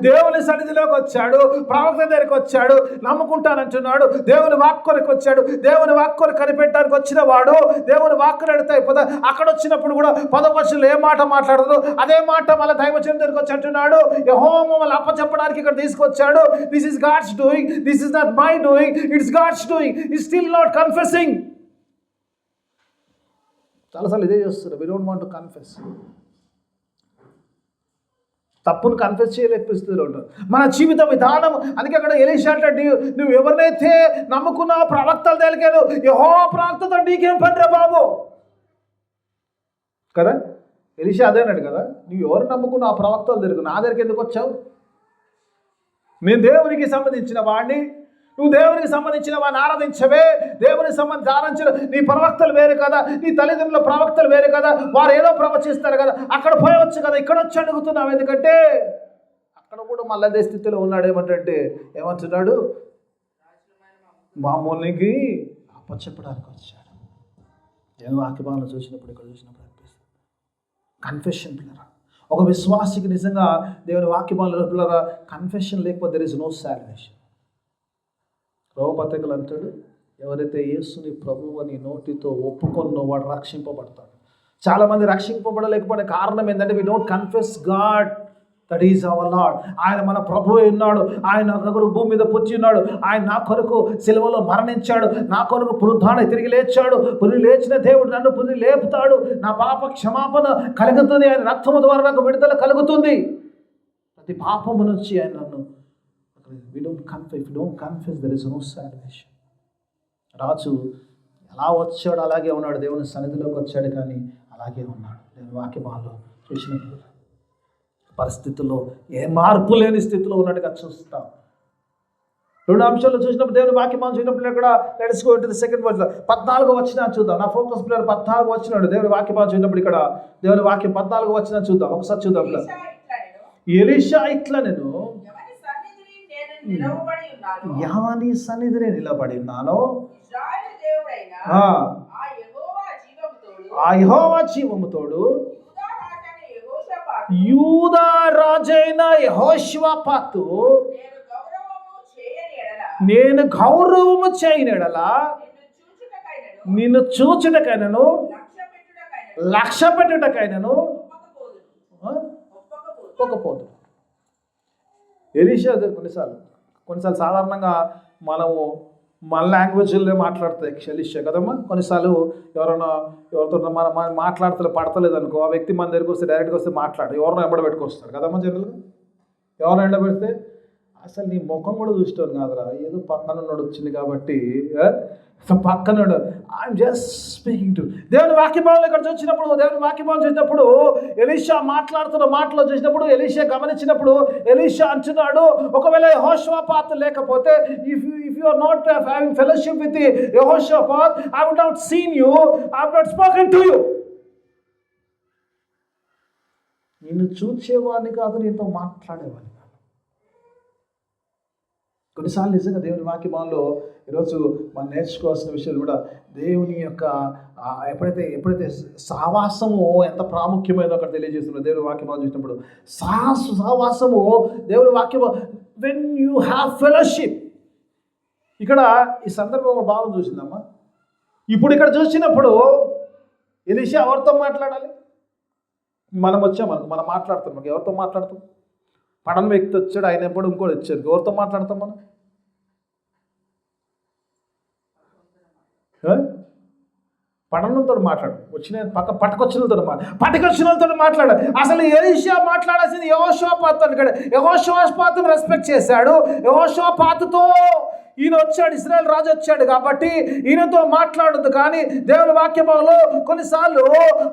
దేవుని సన్నిధిలోకి వచ్చాడు, ప్రవక్త దగ్గరికి వచ్చాడు, నమ్ముకుంటానంటున్నాడు, దేవుని వాక్కొరకు వచ్చాడు, దేవుని వాక్కొరకు కనిపెట్టడానికి వచ్చిన వాడు దేవుని వాక్కు అడితే అక్కడ వచ్చినప్పుడు కూడా 10వ వచనంలో ఏ మాట మాట్లాడదు అదే మాట మళ్ళీ దైవజనుడి దగ్గరికి వచ్చి అంటున్నాడు, యెహోవా మమ్మల్ని అప్పచెప్పడానికి ఇక్కడ తీసుకొచ్చాడు. This is God's doing, this is not my doing, it's God's doing. It's still not confessing. చాలాసార్లు ఇదే చేస్తారు, we don't want to confess. తప్పును కన్ఫెస్ చేయలేక పరిస్థితిలో ఉంటారు మన జీవిత విధానం. అందుకే అక్కడ ఎలీషా అంటాడు, నువ్వు ఎవరినైతే నమ్ముకున్నా ప్రవక్తలు తెలికాను, యెహోవా ప్రవక్తతో నీకేం పనిరా బాబు కదా. ఎలీషా అదే అన్నాడు కదా, నువ్వు ఎవరు నమ్ముకున్నా ఆ ప్రవక్తలు తెలుగు, నా దగ్గరికి ఎందుకు వచ్చావు? నేను దేవునికి సంబంధించిన వాడిని, నువ్వు దేవునికి సంబంధించిన వాడిని ఆరాధించవే. దేవునికి సంబంధించి ఆరాధించిన నీ ప్రవక్తలు వేరు కదా, నీ తల్లిదండ్రుల ప్రవక్తలు వేరు కదా, వారు ఏదో ప్రవచిస్తారు కదా, అక్కడ పోయవచ్చు కదా, ఇక్కడ వచ్చి అడుగుతున్నావు ఎందుకంటే అక్కడ కూడా మళ్ళీ అదే స్థితిలో ఉన్నాడు. ఏమంటున్నాడు, మామూలుకి అప్పచెప్పడానికి వచ్చాడు. నేను వాక్యభావనలు చూసినప్పుడు ఇక్కడ చూసినప్పుడు అనిపిస్తుంది కన్ఫెషన్ పిల్లరా. ఒక విశ్వాసికి నిజంగా దేవుని వాక్యభావనలు పిల్లరా కన్ఫెషన్ లేకపోతే దెర్ ఇస్ నో సాల్వేషన్. రోమపత్రికలు అంటాడు, ఎవరైతే యేసుని ప్రభువు అని నోటితో ఒప్పుకొన్నో వాడు రక్షింపబడతాడు. చాలామంది రక్షింపబడలేకపోయిన కారణం ఏంటంటే we don't confess God that is our Lord. ఆయన మన ప్రభువే ఉన్నాడు, ఆయన నా కొరకు భూమి మీద పుట్టి ఉన్నాడు, ఆయన నా కొరకు సిలువలో మరణించాడు, నా కొరకు పునరుద్ధానం తిరిగి లేచాడు, పురి లేచిన దేవుడు నన్ను పురి లేపుతాడు, నా పాప క్షమాపణ కలుగుతుంది, ఆయన రక్తము ద్వారా నాకు విడుదల కలుగుతుంది, ప్రతి పాపము నుంచి ఆయన నన్ను. We don't confess. If we don't confess, there is no salvation. రాజు ఎలా వచ్చాడు అలాగే ఉన్నాడు, దేవుని సన్నిధిలోకి వచ్చాడు కానీ అలాగే ఉన్నాడు. నేను వాక్యభావంలో చూసినప్పుడు పరిస్థితుల్లో ఏ మార్పు లేని స్థితిలో ఉన్నట్టుగా చూస్తాం. రెండు అంశాలు చూసినప్పుడు దేవుని వాక్యం చూసినప్పుడు ఇక్కడ let's go to the second verse. 14వ వచనం చూద్దాం. నా ఫోకస్ పిల్లలు 14వ వచనం దేవుని వాక్యం చూసినప్పుడు ఇక్కడ దేవుని వాక్యం 14వ వచనం చూద్దాం. ఒకసారి చూద్దాం. ఎలీషా ఇట్లా నేను ఎవని సన్నిధిని నిలబడి ఉన్నానో ఆ యెహోవా జీవముతోడు యూదా రాజైన యెహోషాపాతు నేను గౌరవము చేయని ఎడల నిన్ను చూచుటకైనను లక్ష్య పెట్టుటకైనను ఒక్కపోదు. ఎలీషా కొన్నిసార్లు సాధారణంగా మనము మన లాంగ్వేజ్లో మాట్లాడతాయి ఎలీషా కదమ్మా. కొన్నిసార్లు ఎవరితో మనం మాట్లాడతలే పడతలేదు అనుకో, ఆ వ్యక్తి మన దగ్గరికి వస్తే డైరెక్ట్గా వస్తే ఎవరినో ఎంబడబెట్టుకొస్తాడు కదమ్మా. జనరల్గా ఎవరినో ఎండబెడితే అసలు నీ ముఖం కూడా చూస్తాను కాదురా, ఏదో పక్కన ఉన్నాడు వచ్చింది కాబట్టి పక్కన ఐఎమ్ జస్ట్ స్పీకింగ్ టు. దేవుని వాక్యభావం ఇక్కడ చూసినప్పుడు, దేవుని వాక్యభావం చూసినప్పుడు ఎలీషా మాట్లాడుతున్న మాటలో చూసినప్పుడు ఎలీషా గమనించినప్పుడు ఎలీషా అంటున్నాడు, ఒకవేళ యెహోషాపాతు లేకపోతే if you are not having fellowship with Jehoshaphat, I would not seen you, I would not spoken to you. నిన్ను చూచేవాడిని కాదు, నీతో మాట్లాడేవాడిని. కొన్నిసార్లు నిజంగా దేవుని వాక్యభావంలో ఈరోజు మనం నేర్చుకోవాల్సిన విషయాలు కూడా దేవుని యొక్క ఎప్పుడైతే సహవాసము ఎంత ప్రాముఖ్యమైనదో అక్కడ తెలియజేస్తున్నారు. దేవుని వాక్యభావం చూసినప్పుడు సహవాసము దేవుని వాక్యభావం వెన్ యూ హ్యావ్ ఫెలోషిప్. ఇక్కడ ఈ సందర్భంలో భావం చూసిందమ్మా. ఇప్పుడు ఇక్కడ చూసినప్పుడు ఎలీషా ఎవరితో మాట్లాడాలి? మనం వచ్చామనుకో, మనం మాట్లాడుతాం. మనకు ఎవరితో మాట్లాడతాం? పడన వ్యక్తి వచ్చాడు, ఆయన ఎప్పుడు ఇంకోటి వచ్చాడు, ఎవరితో మాట్లాడతాం మనం? పడనంతో మాట్లాడు, పట్టుకొచ్చినతో మాట్లాడు. అసలు ఎలీషా మాట్లాడాల్సింది యెహోషాపాతు. ఇక్కడ యెహోషాపాతును రెస్పెక్ట్ చేశాడు. యెహోషాపాతుతో ఈయన వచ్చాడు, ఇశ్రాయేల్ రాజు వచ్చాడు కాబట్టి ఈయనతో మాట్లాడద్దు. కానీ దేవుని వాక్యభావంలో కొన్నిసార్లు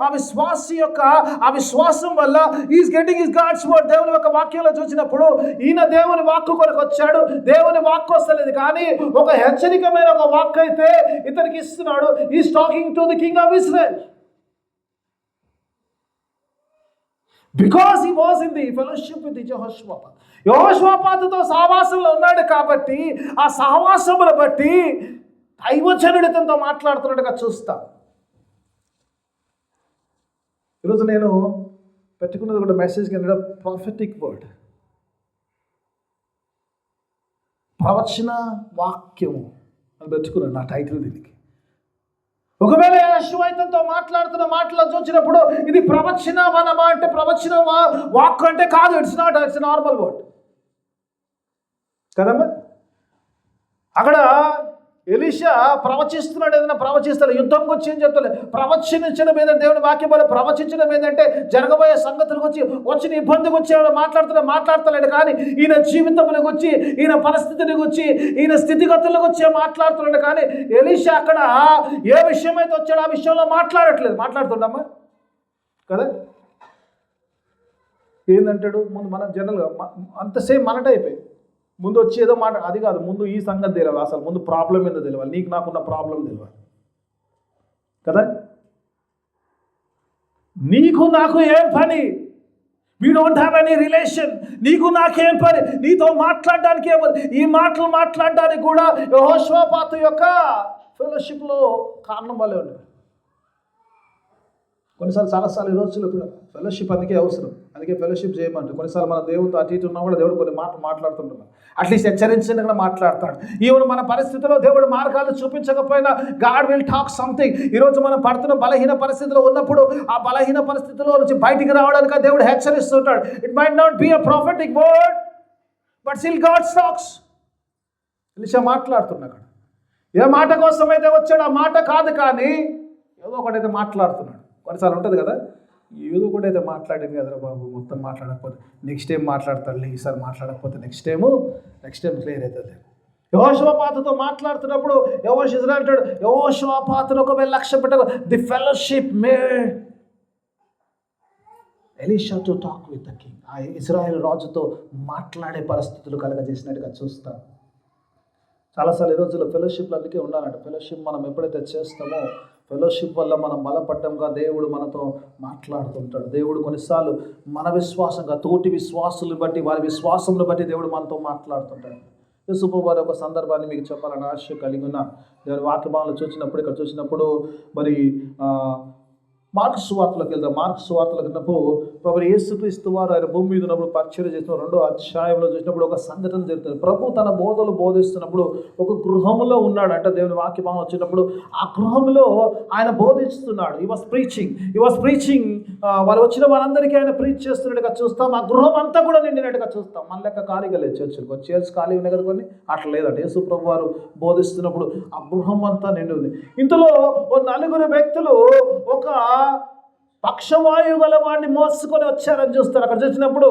ఆ విశ్వాసం వల్ల is getting his God's word. దేవుని యొక్క వాక్యంలో చూసినప్పుడు ఈయన దేవుని వాక్కు కొరకు వచ్చాడు. దేవుని వాక్కు వస్తలేదు కానీ ఒక హెచ్చరికమైన ఒక వాక్కు అయితే ఇతనికి ఇస్తున్నాడు. Is talking to the king of Israel because he was in the fellowship with Jehoshaphat. యెహోషాపాతుతో సహవాసంలో ఉన్నాడు కాబట్టి ఆ సహవాసమును బట్టి దైవజనుడితో మాట్లాడుతున్నట్టుగా చూస్తా. ఈరోజు నేను పెట్టుకున్నది కూడా మెసేజ్ కింద ప్రాఫెటిక్ వర్డ్, ప్రవచన వాక్యము అని పెట్టుకున్నాను నా టైటిల్ దీనికి. ఒకవేళ యెహోషాపాతుతో మాట్లాడుతున్న మాటలు చూసినప్పుడు ఇది ప్రవచనమనమా అంటే ప్రవచన వాక్కు అంటే కాదు. ఇట్స్ నార్మల్ వర్డ్ కదమ్మా. అక్కడ ఎలీషా ప్రవచిస్తున్నాడు, ఏదైనా ప్రవచిస్తాడు, యుద్ధం గురించి ఏం చెప్తాడు, ప్రవచించడం ఏదంటే దేవుని వాక్యం వల్ల ప్రవచించడం ఏదంటే జరగబోయే సంగతుల గురించి, వచ్చిన ఇబ్బంది గురించి ఏమైనా మాట్లాడతాడు. కానీ ఈయన జీవితంలో గురించి, ఈయన పరిస్థితిని గురించి, ఈయన స్థితిగతుల గురించి మాట్లాడుతున్నాడు. కానీ ఎలీషా అక్కడ ఏ విషయం అయితే వచ్చాడో ఆ విషయంలో మాట్లాడుతుండమ్మా కదా. ఏందంటాడు ముందు మనం జనరల్గా అంత సేమ్ మన టైపే. ముందు వచ్చి ఏదో మాట అది కాదు, ముందు ఈ సంగతి తెలియాలి, అసలు ముందు ప్రాబ్లం ఏందో తెలియాలి, నీకు నాకున్న ప్రాబ్లం తెలియాలి కదా. నీకు నాకు ఏం పని? We don't have any relation. నీకు నాకేం పని? నీతో మాట్లాడడానికి ఏం పని? ఈ మాటలు మాట్లాడడానికి కూడా యెహోషాపాతు యొక్క ఫెలోషిప్లో కారణం వల్లే ఉంది. కొన్నిసార్లు చాలాసార్లు ఈ రోజుల్లో ఫెలోషిప్ అందుకే అవసరం, అందుకే ఫెలోషిప్ చేయమంటారు. కొన్నిసార్లు మన దేవుడితో అటు ఇటు ఉన్నా కూడా దేవుడు కొన్ని మాట్లాడుతుంటున్నాం, అట్లీస్ట్ హెచ్చరించండి కూడా మాట్లాడతాడు. ఈవెన్ మన పరిస్థితిలో దేవుడు మార్గాలు చూపించకపోయినా గాడ్ విల్ టాక్ సంథింగ్. ఈరోజు మనం పడుతున్న బలహీన పరిస్థితిలో ఉన్నప్పుడు ఆ బలహీన పరిస్థితిలో నుంచి బయటికి రావడానికి దేవుడు హెచ్చరిస్తుంటాడు. It might not be a prophetic word but still God talks. Elisha మాట్లాడుతున్నాడు. ఏ మాట కోసం అయితే వచ్చాడు ఆ మాట కాదు, కానీ ఏదో ఒకటైతే మాట్లాడుతున్నాడు. కొన్నిసార్లు ఉంటుంది కదా, ఏదో కూడా అయితే మాట్లాడింది కదరా బాబు, మొత్తం మాట్లాడకపోతే నెక్స్ట్ టైం మాట్లాడతాడు, ఈసారి మాట్లాడకపోతే నెక్స్ట్ టైం క్లియర్ అవుతుంది. యెహోషాపాతుతో మాట్లాడుతున్నప్పుడు ఇజ్రాయెల్ అంటాడు, యెహోషాపాతును ఒకవేళ లక్ష్య పెట్టకు, the fellowship made Elisha to talk with the king. ఆ ఇజ్రాయెల్ రాజుతో మాట్లాడే పరిస్థితులు కలగజేసినట్టుగా చూస్తాం. చాలాసార్లు ఈ రోజుల్లో ఫెలోషిప్లు అందుకే ఉండాలంట. ఫెలోషిప్ మనం ఎప్పుడైతే చేస్తామో ఫెలోషిప్ వల్ల మనం బలపడ్డంగా దేవుడు మనతో మాట్లాడుతుంటాడు. దేవుడు కొన్నిసార్లు మన విశ్వాసంగా తోటి విశ్వాసులను బట్టి వారి విశ్వాసంను బట్టి దేవుడు మనతో మాట్లాడుతుంటాడు. యేసుప్రభువు వారి ఒక సందర్భాన్ని మీకు చెప్పాలని ఆశ కలిగి ఉన్న దేవుని వాక్యభావంలో చూసినప్పుడు మరి మార్కు సువార్తలోకి వెళ్దాం. మార్కు సువార్తలోకి వెళ్ళినప్పుడు ప్రభు యేసుక్రీస్తు వారు ఆయన భూమి మీద ఉన్నప్పుడు పరిచర్య చేసిన 2వ అధ్యాయంలో చూసినప్పుడు ఒక సంఘటన జరుగుతుంది. ప్రభు తన బోధలు బోధిస్తున్నప్పుడు ఒక గృహంలో ఉన్నాడు అంటే దేవుని వాక్యభావం వచ్చినప్పుడు ఆ గృహంలో ఆయన బోధిస్తున్నాడు. ఈ వాస్ ప్రీచింగ్ వారు వచ్చిన వారందరికీ ఆయన ప్రీచ్ చేస్తున్నట్టుగా చూస్తాం. ఆ గృహం అంతా కూడా నిండినట్టుగా చూస్తాం. మన లెక్క ఖాళీగా లేదు చర్చలకు, చర్చ్ ఖాళీ ఉన్నాయి కదా కొన్ని, అట్లా లేదంటే యేసు ప్రభు వారు బోధిస్తున్నప్పుడు ఆ గృహం అంతా నిండి ఉంది. ఇందులో ఓ 4 వ్యక్తులు ఒక పక్షవాయువు గల వాడిని మోసుకొని వచ్చారని చూస్తారు. అక్కడ చూసినప్పుడు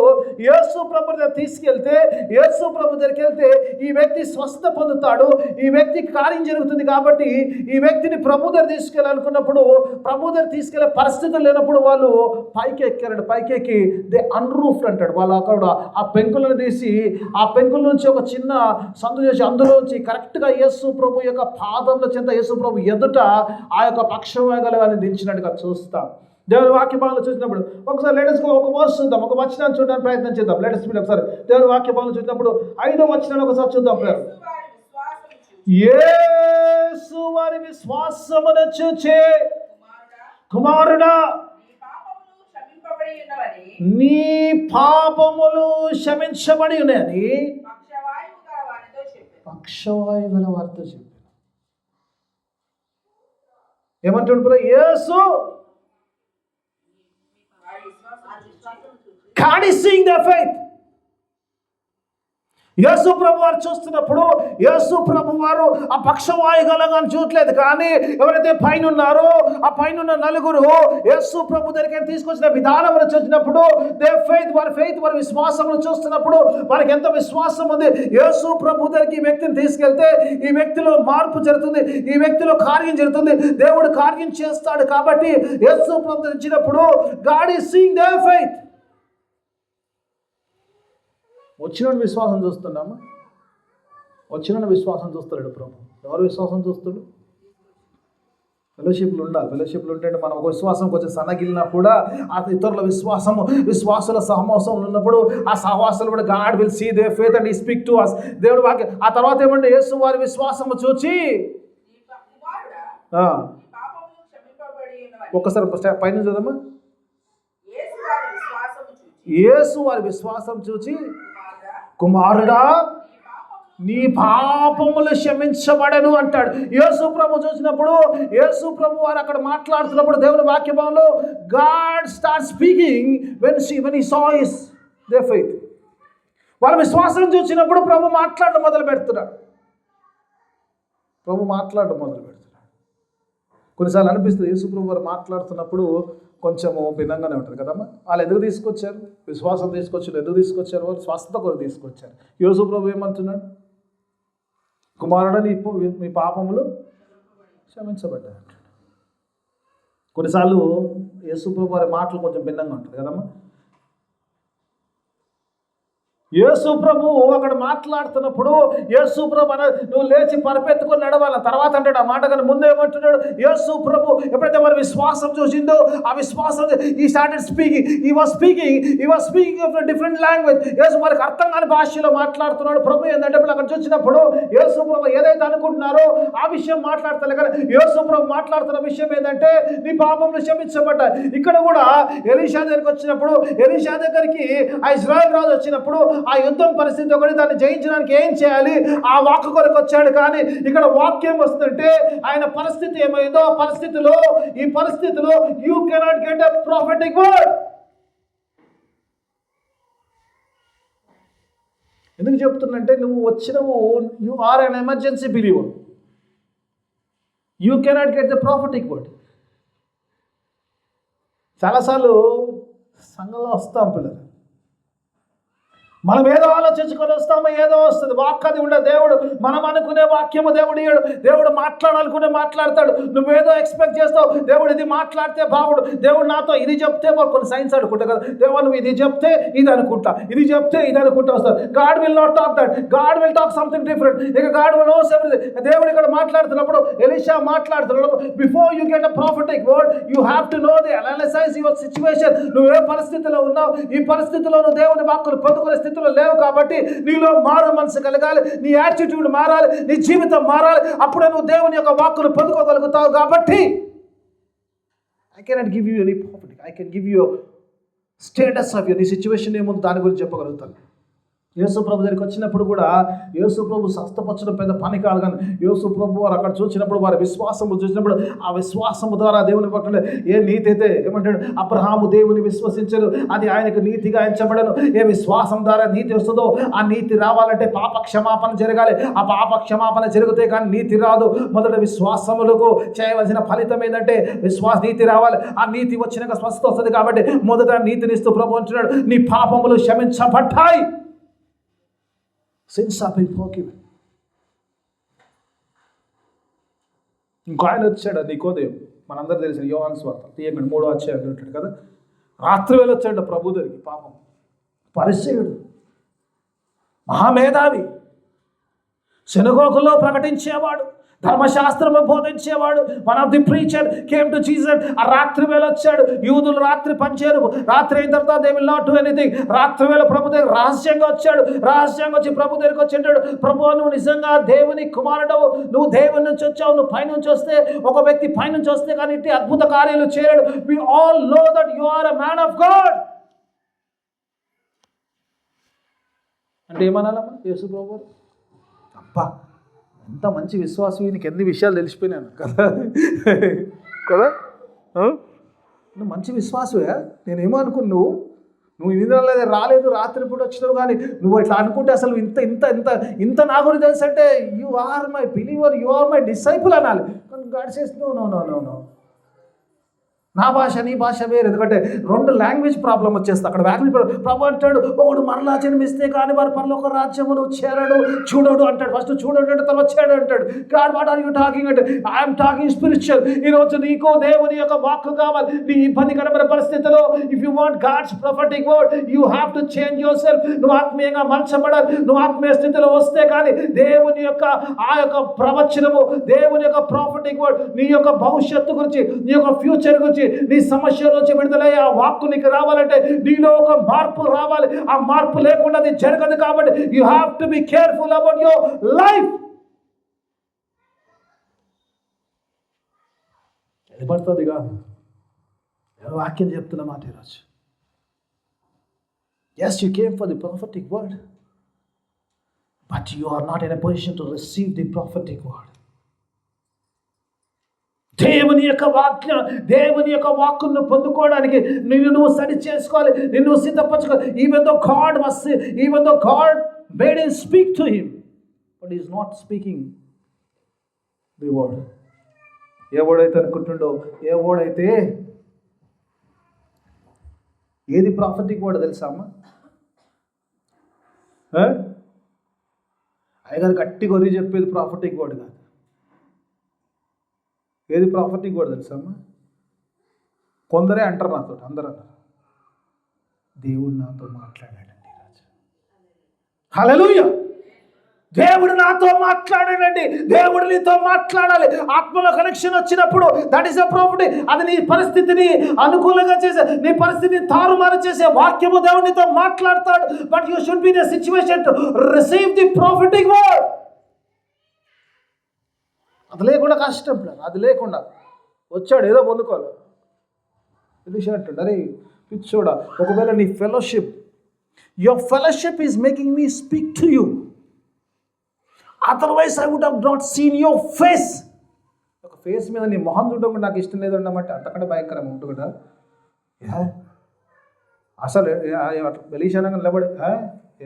యేసు ప్రభు దగ్గర తీసుకెళ్తే యేసు ప్రభు దగ్గరికి వెళ్తే ఈ వ్యక్తి స్వస్థత పొందుతాడు, ఈ వ్యక్తికి కార్యం జరుగుతుంది కాబట్టి ఈ వ్యక్తిని ప్రభు దగ్గర తీసుకెళ్ళాలనుకున్నప్పుడు ప్రభు దగ్గర తీసుకెళ్లే పరిస్థితులు లేనప్పుడు వాళ్ళు పైకి ఎక్కారంట. పైకి ఎక్కి దే అన్రూఫ్డ్ అంటాడు. వాళ్ళు అక్కడ ఆ పెంకులను తీసి ఆ పెంకుల నుంచి ఒక చిన్న సందు చేసి అందులోంచి కరెక్ట్గా యేసు ప్రభు యొక్క పాదంలో చెంత యేసు ప్రభు ఎదుట ఆ యొక్క పక్షవాయు గల వాడిని దించినట్టుగా చూస్తాం. దేవుని వాక్య భాగంలో చూసినప్పుడు ఒకసారి లేటెస్ట్ ఒక వర్స్ చూద్దాం, ఒక వచనాన్ని చూడడానికి ప్రయత్నం చేద్దాం. లేటెస్ట్ మీరు ఒకసారి దేవుని వాక్య భాగంలో చూసినప్పుడు 5వ వచనాన్ని ఒకసారి చూద్దాం. యేసు వారి విశ్వాసమును చూచి కుమారుడా నీ పాపములు క్షమించబడి ఉన్నాయని పక్షవాయు గల వారితో చెప్పారు. ఏమంటాడు? యేసు God is seeing their faith. యేసు ప్రభు వారు చూస్తున్నప్పుడు యేసు ప్రభు వారు ఆ పక్షవాయు గలగాని చూడలేదు, కానీ ఎవరైతే పైన ఉన్నారో ఆ పైన ఉన్న 4 యేసు ప్రభు దగ్గరికి తీసుకొచ్చిన విధానం చూసినప్పుడు వారి విశ్వాసమును చూస్తున్నప్పుడు వారికి ఎంత విశ్వాసం ఉంది. యేసు ప్రభు దగ్గరికి ఈ వ్యక్తిని తీసుకెళ్తే ఈ వ్యక్తిలో మార్పు జరుగుతుంది, ఈ వ్యక్తిలో కార్యం జరుగుతుంది, దేవుడు కార్యం చేస్తాడు. కాబట్టి యేసు ప్రభు వచ్చినప్పుడు God is seeing their faith. వచ్చిన విశ్వాసం చూస్తున్నామా? వచ్చిన విశ్వాసం చూస్తాడు ప్రభు. ఎవరు విశ్వాసం చూస్తాడు? ఫెలోషిప్లు ఉండాలి. ఫెలోషిప్లు ఉంటే మనం ఒక విశ్వాసం కొంచెం సన్నగిలినా కూడా ఆ ఇతరుల విశ్వాసుల సహవాసంలో ఉన్నప్పుడు ఆ సహవాసాలు కూడా God will see the faith and speak to us. దేవుడు వాక్యం ఆ తర్వాత ఏమంటే యేసు వారి విశ్వాసము చూచి ఒక్కసారి పైన చూద్దామా. యేసు వారి విశ్వాసం చూచి కుమారుడా నీ పాపములు క్షమించబడను అంటాడు. యేసు ప్రభు చూసినప్పుడు యేసు ప్రభు వారు అక్కడ మాట్లాడుతున్నప్పుడు దేవుని వాక్యభావంలో God start speaking when he saw their faith. వాళ్ళ విశ్వాసం చూసినప్పుడు ప్రభు మాట్లాడడం మొదలు పెడుతున్నాడు. కొన్నిసార్లు అనిపిస్తుంది యేసు ప్రభు వారు మాట్లాడుతున్నప్పుడు కొంచెము భిన్నంగానే ఉంటుంది కదమ్మా. వాళ్ళు ఎందుకు తీసుకొచ్చారు? విశ్వాసం తీసుకొచ్చారు. ఎందుకు తీసుకొచ్చారు? వాళ్ళు స్వస్థత కొరకు తీసుకొచ్చారు. యేసు ప్రభు ఏమంటున్నాడు? కుమారుడా మీ పాపములు క్షమించబడ్డాయి అంటాడు. కొన్నిసార్లు యేసు ప్రభు వారి మాటలు కొంచెం భిన్నంగా ఉంటుంది కదమ్మా. యేసు ప్రభు అక్కడ మాట్లాడుతున్నప్పుడు యేసు ప్రభు నువ్వు లేచి పరిపెత్తుకొని నడవాలి తర్వాత అంటాడు ఆ మాట. కానీ ముందు ఏమంటున్నాడు? యేసు ప్రభు ఎప్పుడైతే వారి విశ్వాసం చూసిందో ఆ విశ్వాసం he started speaking he was speaking of different language. Yesu వారికి అర్థం కాని భాషలో మాట్లాడుతున్నాడు. ప్రభు ఏంటంటే అక్కడ చూసినప్పుడు యేసు ప్రభు ఏదైతే అనుకుంటున్నారో ఆ విషయం మాట్లాడతారు. కానీ యేసు ప్రభు మాట్లాడుతున్న విషయం ఏంటంటే నీ పాపములు క్షమించబడ్డాయి. ఇక్కడ కూడా ఎలీషా దగ్గరికి వచ్చినప్పుడు ఎలీషా దగ్గరికి ఆ ఇశ్రాయేల్ రాజు వచ్చినప్పుడు ఆ యుద్ధం పరిస్థితి ఒకటి, దాన్ని జయించడానికి ఏం చేయాలి ఆ వాక్కు కొరకు వచ్చాడు. కానీ ఇక్కడ వాక్యం వస్తుంటే ఆయన పరిస్థితి ఏమైందో ఈ పరిస్థితిలో you cannot get a prophetic word. ఎందుకు చెప్తున్నంటే నువ్వు వచ్చినవు you are an emergency believer. You cannot get the prophetic word. చాలాసార్లు సంఘంలో వస్తాం పిల్లలు, మనం ఏదో ఆలోచించుకొని వస్తామో ఏదో వస్తుంది. వాక్కది ఉండే దేవుడు మనం అనుకునే వాక్యము దేవుడు మాట్లాడాలనుకునే మాట్లాడతాడు. నువ్వేదో ఎక్స్పెక్ట్ చేస్తావు, దేవుడు ఇది మాట్లాడితే బాగుడు, దేవుడు నాతో ఇది చెప్తే కొన్ని సైన్స్ అనుకుంటా కదా, దేవుడు నువ్వు ఇది చెప్తే ఇది అనుకుంటా, ఇది చెప్తే ఇది అనుకుంటా వస్తావు. God will not talk that, God will talk something different. ఇక గాడ్ విల్ నోస్ ఎవ్రీథింగ్. దేవుడు ఇక్కడ మాట్లాడుతున్నప్పుడు, ఎలీషా మాట్లాడుతున్నప్పుడు, before you get a prophetic word you have to know the analyse your situation. నువ్వు ఏ పరిస్థితిలో ఉన్నావు, ఈ పరిస్థితిలో నువ్వు దేవుని వాక్కును పొందుకునే స్థితిలో లేవు కాబట్టి నీలో మారు మనసు కలగాలి, నీ యాటిట్యూడ్ మారాలి, నీ జీవితం మారాలి. అప్పుడే నువ్వు దేవుని యొక్క వాక్కును పొందుకోగలుగుతావు. కాబట్టి I cannot give you any profit, I can give you status of you. నీ సిచ్యువేషన్ ఏముంది దాని గురించి చెప్పగలుగుతాను. యేసు ప్రభు దగ్గరికి వచ్చినప్పుడు కూడా యేసు ప్రభు స్వస్థపరచడం పెద్ద పని కాదు, కానీ యేసు ప్రభు వారు అక్కడ చూసినప్పుడు వారి విశ్వాసము చూసినప్పుడు ఆ విశ్వాసము ద్వారా దేవుని పట్ల ఏ నీతి అయితే ఏమంటాడు, అబ్రహాము దేవుని విశ్వసించడు, అది ఆయనకు నీతిగా ఎంచబడను. ఏ విశ్వాసం ద్వారా నీతి వస్తుందో ఆ నీతి రావాలంటే పాప క్షమాపణ జరగాలి. ఆ పాప క్షమాపణ జరిగితే కానీ నీతి రాదు. మొదట విశ్వాసములకు చేయవలసిన ఫలితం ఏంటంటే నీతి రావాలి. ఆ నీతి వచ్చినాక స్వస్థత వస్తుంది. కాబట్టి మొదట నీతినిస్తూ ప్రభు అంటున్నాడు, నీ పాపములు క్షమించబడ్డాయి. Sins have been forgiven. ఇంకో ఆయన వచ్చాడు నికోదేము, మనందరూ తెలిసిన యోహాను సువార్త 3వ అధ్యాయంలో ఉంటాడు కదా. రాత్రి వేళ వచ్చాడు ప్రభు దగ్గరికి. పాపం పరిసయ్యుడు, మహామేధావి, సినగోగులో ప్రకటించేవాడు, ధర్మశాస్త్రము బోధించేవాడు. One of the preacher came to Jesus. ఆ రాత్రి వేళ వచ్చాడు. యూదులు రాత్రి పనిచేయరు, రాత్రి అయిన తర్వాత they will not do anything. రాత్రి వేళ ప్రభు దగ్గర రహస్యంగా వచ్చాడు. రహస్యంగా వచ్చి ప్రభు దగ్గరికి వచ్చాడు. ప్రభు, నువ్వు నిజంగా దేవుని కుమారుడవు, నువ్వు దేవుని నుంచి వచ్చావు, నువ్వు పైనుంచి వస్తే, ఒక వ్యక్తి పైనుంచి వస్తే కానీ ఇట్టి అద్భుత కార్యాలు చేయడు. We all know that you are a man of God అంటే ఏమనాలమ్మా యేసు ప్రభు? అబ్బా, ఎంత మంచి విశ్వాసం, నీకు ఎన్ని విషయాలు తెలిసిపోయినాను కదా కదా. నువ్వు మంచి విశ్వాసమే. నేనేమో అనుకున్నావు, నువ్వు ఇది రాలేదు, రాత్రిపూట వచ్చినావు, కానీ నువ్వు ఇట్లా అనుకుంటే అసలు ఇంత ఇంత ఇంత ఇంత నా గురించి తెలుసు అంటే you are my believer, you are my disciple అనాలి. కానీ God says no no no no no, నా భాష నీ భాష వేరు. ఎందుకంటే 2 లాంగ్వేజ్ ప్రాబ్లం వచ్చేస్తుంది అక్కడ. ప్రభు అంటాడు, ఒకడు మరలా జన్మిస్తే కానీ వారు పరలోక రాజ్యమును చేరడు, చూడడు అంటాడు. ఫస్ట్ చూడడు అంటే తర్వాత చేరడు అంటాడు. God what are you talking అంటే ఐఎమ్ టాకింగ్ స్పిరిచువల్. ఈరోజు నీకు దేవుని యొక్క వాక్కు కావాలి. నీ ఇబ్బందికరమైన పరిస్థితిలో if you want God's prophetic word you have to change yourself. నువ్వు ఆత్మీయంగా మలచబడాలి. నువ్వు ఆత్మీయ స్థితిలో వస్తే కానీ దేవుని యొక్క ఆ యొక్క ప్రవచనము, దేవుని యొక్క ప్రొఫెటిక్ వర్డ్, నీ యొక్క భవిష్యత్తు గురించి, నీ యొక్క ఫ్యూచర్ గురించి, నీ సమస్య నుంచి విడుదలయ్యే ఆ వాక్కు నీకు రావాలంటే నీలో ఒక మార్పు రావాలి. ఆ మార్పు లేకుండా అది జరగదు. కాబట్టి you have to be careful about your life. పడుతుంది కాదు, వాక్యం చెప్తున్న మాట ఈరోజు. Yes, you came for the prophetic word, but you are not in a position to receive the prophetic word. దేవుని యొక్క వాక్య, దేవుని యొక్క వాక్కును పొందుకోవడానికి నువ్వు సరి చేసుకోవాలి, నిన్ను సిద్ధపరచుకోవాలి. Even though God made him speak to him, but he is not speaking the word. ఏ వర్డ్ అనుకుంటుండో, ఏ వర్డ్ అయితే ఏది ప్రాఫిటిక్ వర్డ్ తెలుసా అమ్మా? అయ్యగారు గట్టి కొరి చెప్పేది ప్రాఫిటిక్ వర్డ్ కాదు. ఏది ప్రాఫిటిక్ వర్డ్ తెలుసా అమ్మా? కొందరే అంటారు, నాతో అందరూ అన్నారు, దేవుడు నాతో మాట్లాడాడండి ఈరోజు. హల్లెలూయా! దేవుడు నాతో మాట్లాడాడండి. దేవుడు నీతో మాట్లాడాలి. ఆత్మలో కనెక్షన్ వచ్చినప్పుడు దట్ ఈస్ ఎ ప్రాఫిట్. అది నీ పరిస్థితిని అనుకూలంగా చేసే, నీ పరిస్థితిని తారుమారు చేసే వాక్యము దేవుడు నీతో మాట్లాడతాడు. But you should be in a situation to receive the prophetic word. అది లేకుండా కష్టం. అది లేకుండా వచ్చాడు ఏదో పొందుకోవాలి. ఇది అంటాడు, అరే పిచ్చోడా, ఒకవేళ నీ your fellowship is making me speak to you, otherwise I would have not seen your face. ఒక ఫేస్ మీద నీ మొహం చూడడం నాకు ఇష్టం లేదు అన్నమాట. అంతకంటే భయంకరం ఉంటుంది కదా. అసలు వెలీశానంగా నిలబడి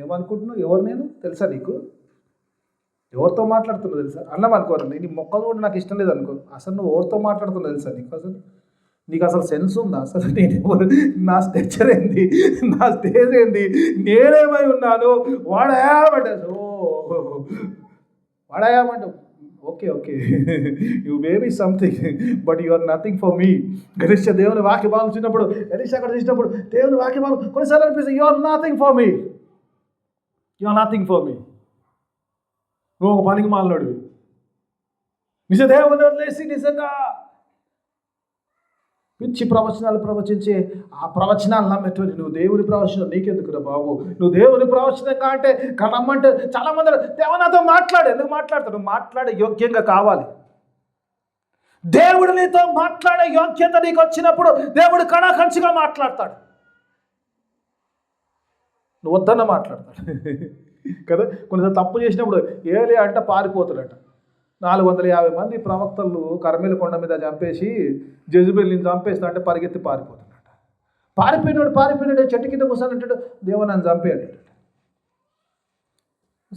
ఏమనుకుంటున్నావు, ఎవరు నేను తెలుసా నీకు, ఎవరితో మాట్లాడుతున్నావు తెలుసా అన్నాం అనుకోరు. నీ మొక్క కూడా నాకు ఇష్టం లేదు అనుకో, అసలు నువ్వు ఎవరితో మాట్లాడుతున్నావు తెలుసా నీకు, అసలు నీకు అసలు సెన్స్ ఉందా? అసలు నేను నా స్ట్రక్చర్ ఏంది, నా స్టేజ్ ఏంది, నేనేమై ఉన్నాను, వాడయామంటే వాడయామంటే okay you may be something but you are nothing for me. Ganesh దేవుని వాక్య భాగం చూసినప్పుడు, గణేష్ అక్కడ చూసినప్పుడు దేవుని వాక్య భాగం కొన్నిసార్లు అనిపిస్తుంది you are nothing for me, you are nothing for me. నువ్వు ఒక పనికి మాలినోడివి. నిజ దేవుని వదిలేసి నిజంగా పిచ్చి ప్రవచనాలు ప్రవచించే ఆ ప్రవచనాలు నమ్మేటువంటి నువ్వు దేవుని ప్రవచనం నీకెందుకురా బాబు? నువ్వు దేవుని ప్రవచనంగా అంటే నమ్మంటే చాలామంది దేవునితో మాట్లాడు. ఎందుకు మాట్లాడతాడు? మాట్లాడే యోగ్యంగా కావాలి. దేవుడు నీతో మాట్లాడే యోగ్యత నీకు వచ్చినప్పుడు దేవుడు కణాకంచిగా మాట్లాడతాడు. నువ్వు వద్దన్న మాట్లాడతాడు కదా. కొన్నిసార్లు తప్పు చేసినప్పుడు ఏలే అంటే పారిపోతాడట. 450 మంది ప్రవక్తలు కర్మేలు కొండ మీద చంపేసి జెజబెల్ని చంపేస్తా అంటే పరిగెత్తి పారిపోతున్నాడు. పారిపోయినాడు చెట్టు కింద కూర్చొని దేవుని నన్ను చంపేయాడు.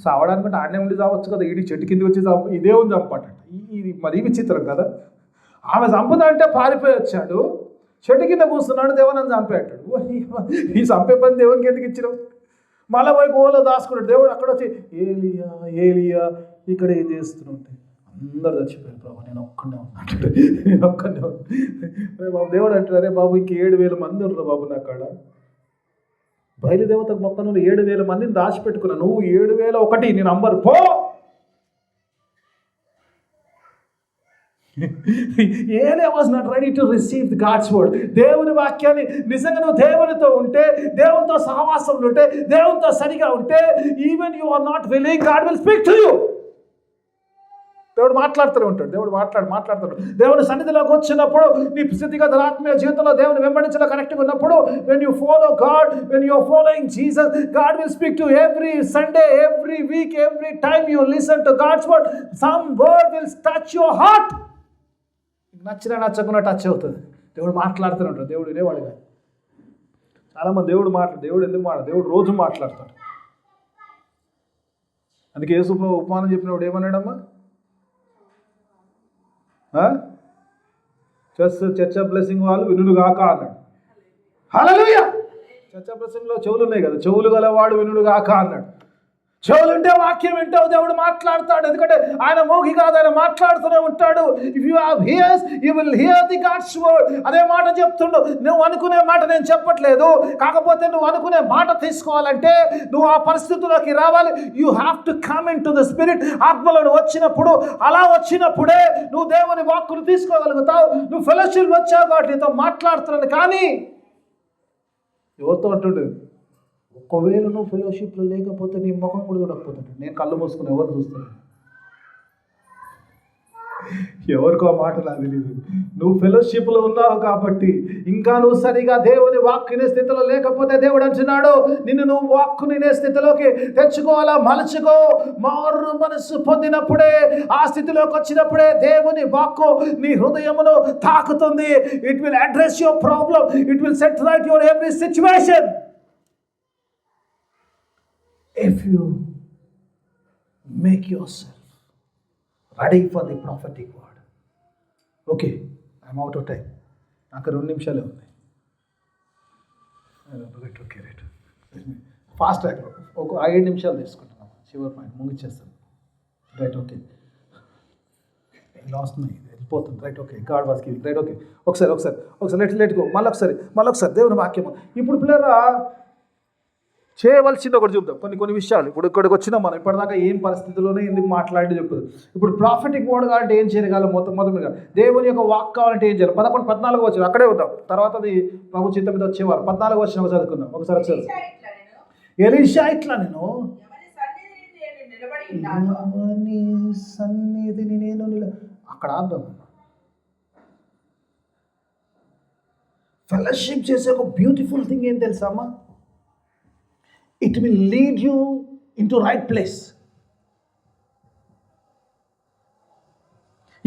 సావడానికంటే ఆడనే ఉండి చావచ్చు కదా, ఈడి చెట్టు కింద వచ్చి ఈ దేవుని చంపటంట. ఇది మరీ విచిత్రం కదా. ఆమె చంపుతా అంటే పారిపోయి వచ్చాడు, చెట్టు కింద కూర్చున్నాడు, దేవుని నన్ను చంపేటాడు. ఈ చంపే పని దేవునికి ఎందుకు ఇచ్చినావు? మళ్ళీ పోయి గోలో దాచుకున్నాడు. దేవుడు అక్కడ వచ్చి ఏలియా ఇక్కడ ఏం చేస్తున్నావు? అందరు చచ్చిపోయారు ప్రభు, నేను ఒక్కడే ఉన్నాను. అరే బాబు దేవుడు అంటారు, అరే బాబు ఇంక 7,000 మంది ఉన్నారు బాబు నా కాడ. బయలుదేవతకు మొత్తం నువ్వు 7,000 మందిని దాచిపెట్టుకున్నా, నువ్వు 7,001 నీ నంబర్ పో. Eliya was not ready to receive God's word. దేవుని వాక్యాన్ని నిజంగా నువ్వు దేవునితో ఉంటే, దేవునితో సహవాసంలో ఉంటే, దేవునితో సరిగా ఉంటే, even you are not willing, God will speak to you. దేవుడు మాట్లాడుతూనే ఉంటాడు. దేవుడు మాట్లాడుతాడు. దేవుని సన్నిధిలోకి వచ్చినప్పుడు నీ స్థితిగత ఆత్మీయ జీవితంలో దేవుని వెంబడించలో కనెక్ట్గా ఉన్నప్పుడు, when you follow God, when you are following Jesus, God will speak to you every Sunday, every week, every time you listen to God's word, some word will touch your heart. నచ్చకుండా touch అవుతుంది. దేవుడు మాట్లాడుతూనే ఉంటాడు. దేవుడు వినేవాడు కాదు. చాలామంది దేవుడు ఎందుకు దేవుడు రోజు మాట్లాడతాడు. అందుకే యేసు ఉపమానం చెప్పినప్పుడు ఏమన్నాడమ్మా? చర్చ్ ఆఫ్ బ్లెస్సింగ్ వాళ్ళు వినుడు గాక అన్నాడు. హల్లెలూయా. చర్చ్ ఆఫ్ బ్లెస్సింగ్లో చెవులు ఉన్నాయి కదా, చెవులు గలవాడు వినుడు గాక అన్నాడు. చెవులుంటే వాక్యం వింటావు, దేవుడు మాట్లాడతాడు. ఎందుకంటే ఆయన మోగి కాదు, ఆయన మాట్లాడుతూనే ఉంటాడు. If you have ears you will hear the God's word. అదే మాట చెప్తుండు. నువ్వు అనుకునే మాట నేను చెప్పట్లేదు, కాకపోతే నువ్వు అనుకునే మాట తీసుకోవాలంటే నువ్వు ఆ పరిస్థితుల్లోకి రావాలి. You have to come in to the spirit. ఆత్మలో వచ్చినప్పుడు, అలా వచ్చినప్పుడే నువ్వు దేవుని వాక్కును తీసుకోగలుగుతావు. నువ్వు ఫెలోషిప్ వచ్చావు కాబట్టి నీతో మాట్లాడుతున్నాను. కానీ ఎవరితో అంటుండే? ఒకవేళ నువ్వు ఫెలోషిప్లో లేకపోతే నీ ముఖం కూడా చూడకపోతాడు. నేను కళ్ళు మూసుకుని ఎవరు చూస్తాను? ఎవరికో ఆ మాట నాకు తెలియదు. నువ్వు ఫెలోషిప్లో ఉన్నావు కాబట్టి, ఇంకా నువ్వు సరిగా దేవుని వాక్కు వినే స్థితిలో లేకపోతే దేవుడు అంటున్నాడు, నిన్ను నువ్వు వాక్కు వినే స్థితిలోకి తెచ్చుకోవాలా, మలుచుకో. మారు మనసు పొందినప్పుడే, ఆ స్థితిలోకి వచ్చినప్పుడే దేవుని వాక్కు నీ హృదయమును తాకుతుంది. It will address your problem. It will set right your every situation. If you make yourself ready for the prophetic word. Okay, I'm out of time. నాకు 2 నిమిషాలే ఉన్నాయి. రైట్ ఫాస్ట్ ట్రాక్లో ఒక 5 నిమిషాలు తీసుకుంటున్నాను. చివరి పాయింట్ ముగిచ్చేస్తాను. రైట్ ఓకే, లాస్ట్ మై వెళ్ళిపోతుంది. Right okay, God was giving. Right okay, ఒకసారి లెట్ గో. మళ్ళీ ఒకసారి దేవుని వాక్యం. ఇప్పుడు పిల్లరా చేయవలసింది ఒకటి చూద్దాం. కొన్ని విషయాలు. ఇప్పుడు ఇక్కడికి వచ్చినాం మనం. ఇప్పటిదాకా ఏం పరిస్థితుల్లోనే ఎందుకు మాట్లాడి చెప్పదు. ఇప్పుడు ప్రాఫిటిక్ వర్డ్ కావాలంటే ఏం చేయగలం? మొదటిగా దేవుని యొక్క వాక్ కావాలంటే ఏం చేయాలి? 11, 14 వచ్చిన అక్కడే ఉందాం. తర్వాత అది ప్రభు చిత్తం మీద వచ్చేవారు. 14 వచ్చిన చదువుకుందాం ఒకసారి. ఎలీషా ఇట్లా నేను సన్నిధిని నేను అక్కడ ఆద్దాం. ఫెలోషిప్ చేసే ఒక బ్యూటిఫుల్ థింగ్ ఏం తెలుసా అమ్మా? It will lead you into right place.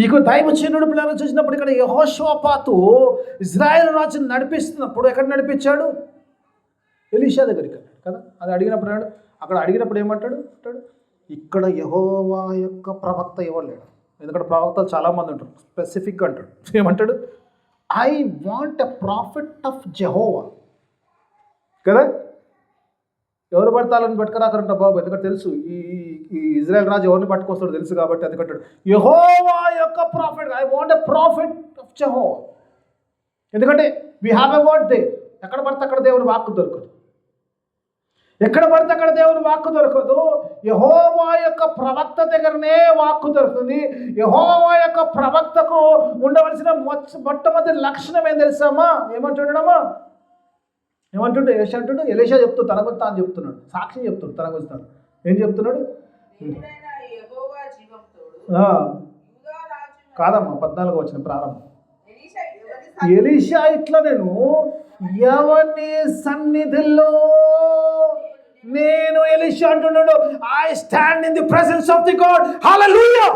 ఇక దైవజనుడు పిల్లలు చూసినప్పుడు ఇక్కడ యెహోషాపాతు ఇజ్రాయెల్ రాజును నడిపిస్తున్నప్పుడు ఎక్కడ నడిపించాడు? ఎలీషా దగ్గరికి కదా. అది అడిగినప్పుడు ఏమంటాడు? ఇక్కడ యెహోవా యొక్క ప్రవక్త ఎవరు లేడు. ఎందుకంటే ప్రవక్తలు చాలామంది ఉంటారు. స్పెసిఫిక్గా అంటాడు. ఏమంటాడు? I want a prophet of Jehovah కదా. ఎవరు పడతాలని పట్టుకురాకరంట బాబు, ఎందుకంటే తెలుసు ఈ ఇజ్రాయెల్ రాజు ఎవరిని పట్టుకొస్తాడో తెలుసు కాబట్టి అది కట్టాడు. యెహోవా యొక్క prophet, I want a prophet of Jehovah. ఎందుకంటే we have a word they. ఎక్కడ పడితే అక్కడ దేవుని వాక్కు దొరకదు, ఎక్కడ పడితే అక్కడ దేవుని వాక్కు దొరకదు. యెహోవా యొక్క ప్రవక్త దగ్గరనే వాక్కు దొరుకుతుంది. యెహోవా యొక్క ప్రవక్తకు ఉండవలసిన మొట్టమొదటి లక్షణం ఏం తెలుసామా? ఏమంటున్నాడమ్మా? ఏమంటుండే ఏషా అంటుండే, ఎలీషా చెప్తూ తన గురించి తాను చెప్తున్నాడు, సాక్షి చెప్తున్నాడు తన గురించి తాను. ఏం చెప్తున్నాడు? కాదమ్మా, 14 వచ్చిన ప్రారంభం. ఎలీషా ఇట్లా, నేను ఎవరి సన్నిధిలో నేను, ఎలీషా అంటున్నాడు, I stand in the presence of the God. Hallelujah.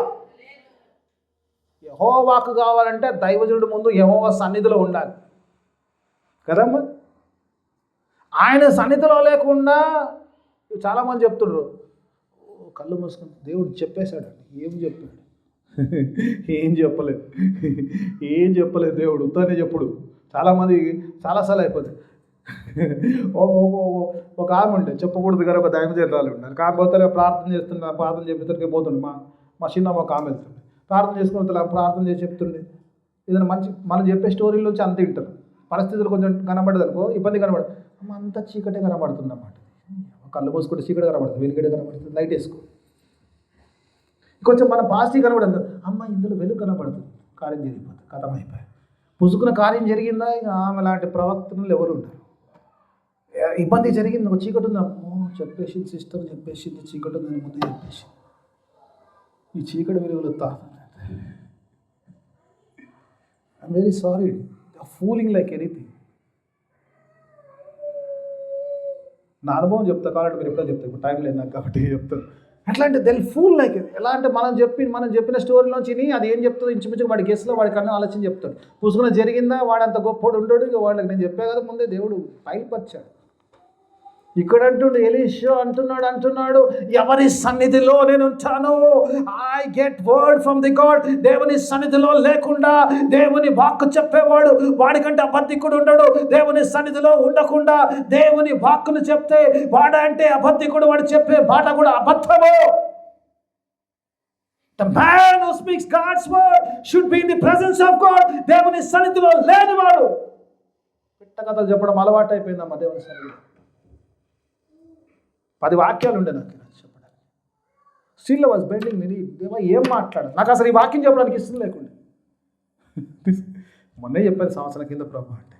యెహోవాకు కావాలంటే దైవజనుడి ముందు యెహోవా సన్నిధిలో ఉండాలి కదమ్మా. ఆయన సన్నిధిలో లేకుండా చాలామంది చెప్తున్నారు, కళ్ళు మూసుకుని దేవుడు చెప్పేశాడు. ఏం చెప్పాడు? ఏం చెప్పలేదు, ఏం చెప్పలేదు దేవుడు, ఉత్తనే చెప్పుడు. చాలామంది చాలాసార్లు అయిపోతుంది. ఒక ఆమె ఉండే, చెప్పకూడదు కానీ ఒక దైవజనురాలు ఉండాలి. కాకపోతే ప్రార్థన చేస్తున్నా, ప్రార్థన చెప్పేసరికి పోతుండే. మా చిన్న ఒక ఆమె వెళ్తుండే, ప్రార్థన చేసుకుని ప్రార్థన చేసి చెప్తుండే. ఏదైనా మంచి మనం చెప్పే స్టోరీల నుంచి అంత తింటారు. పరిస్థితులు కొంచెం కనబడదు అనుకో, ఇబ్బంది కనబడదు, అమ్మ అంతా చీకటే కనబడుతుంది అన్నమాట. కళ్ళు మూసుకుంటే చీకటి కనబడుతుంది, వెలుగడే కనబడుతుంది, లైట్ వేసుకో. కొంచెం మన పాజిటివ్ కనబడదు, అమ్మ ఇందులో వెలుగు కనబడుతుంది, కార్యం జరిగిపోతుంది, కథం అయిపోయి పుసుకున్న కార్యం జరిగిందా. ఇక ఆమె లాంటి ప్రవర్తనలు ఎవరు ఉంటారు? ఇబ్బంది జరిగింది, ఒక చీకటి ఉంది, చెప్పేసింది సిస్టర్, చెప్పేసింది చీకటి ఉంది, ముందు చెప్పేసి ఈ చీకటి వెలుగులు I'm very sorry, fooling like anything. నా అనుభవం చెప్తా కాబట్టి మీరు ఎప్పుడో చెప్తారు, ఇప్పుడు టైం లేదు నాకు కాబట్టి చెప్తాను. అట్లాంటి దెల్ ఫూల్ లైక్ ఎలా అంటే మనం చెప్పిన స్టోరీలోంచి అది ఏం చెప్తుందో ఇంచుమించు వాడి గెస్లో వాడి కన్నా ఆలోచన చెప్తాడు. పుసుకున్న జరిగిందా, వాడంత గొప్పోడు ఉండడు. ఇక వాళ్ళకి నేను చెప్పా కదా ముందే, దేవుడు బయలుపరిచాడు. ఇక్కడ అంటుండే ఎలీషా అంటున్నాడు, ఎవరి సన్నిధిలో నేను ఉంటాను, I get word from the God. దేవుని సన్నిధిలో లేకుండా దేవుని వాక్కు చెప్పేవాడు వాడికంటే అబద్ధికుడు ఉండడు. దేవుని సన్నిధిలో ఉండకుండా దేవుని వాక్కును చెప్తే వాడంటే అబద్ధికుడు, వాడు చెప్పే మాట కూడా అబద్ధము. The man who speaks God's word should be in the presence of God. దేవుని సన్నిధిలో లేనివాడు పిట్ట కథలు చెప్పడం అలవాటు అయిపోయిందమ్మా. దేవుని సన్నిధిలో 10 వాక్యాలు ఉండే నాకు చెప్పడానికి. స్టిల్ వాజ్ బెండింగ్ నేను దేవా ఏం మాట్లాడాలి, నాకు అసలు ఈ వాక్యం చెప్పడానికి ఇష్టం లేకుండా. మొన్నే చెప్పాను సంవత్సరం కింద ప్రభు అంటే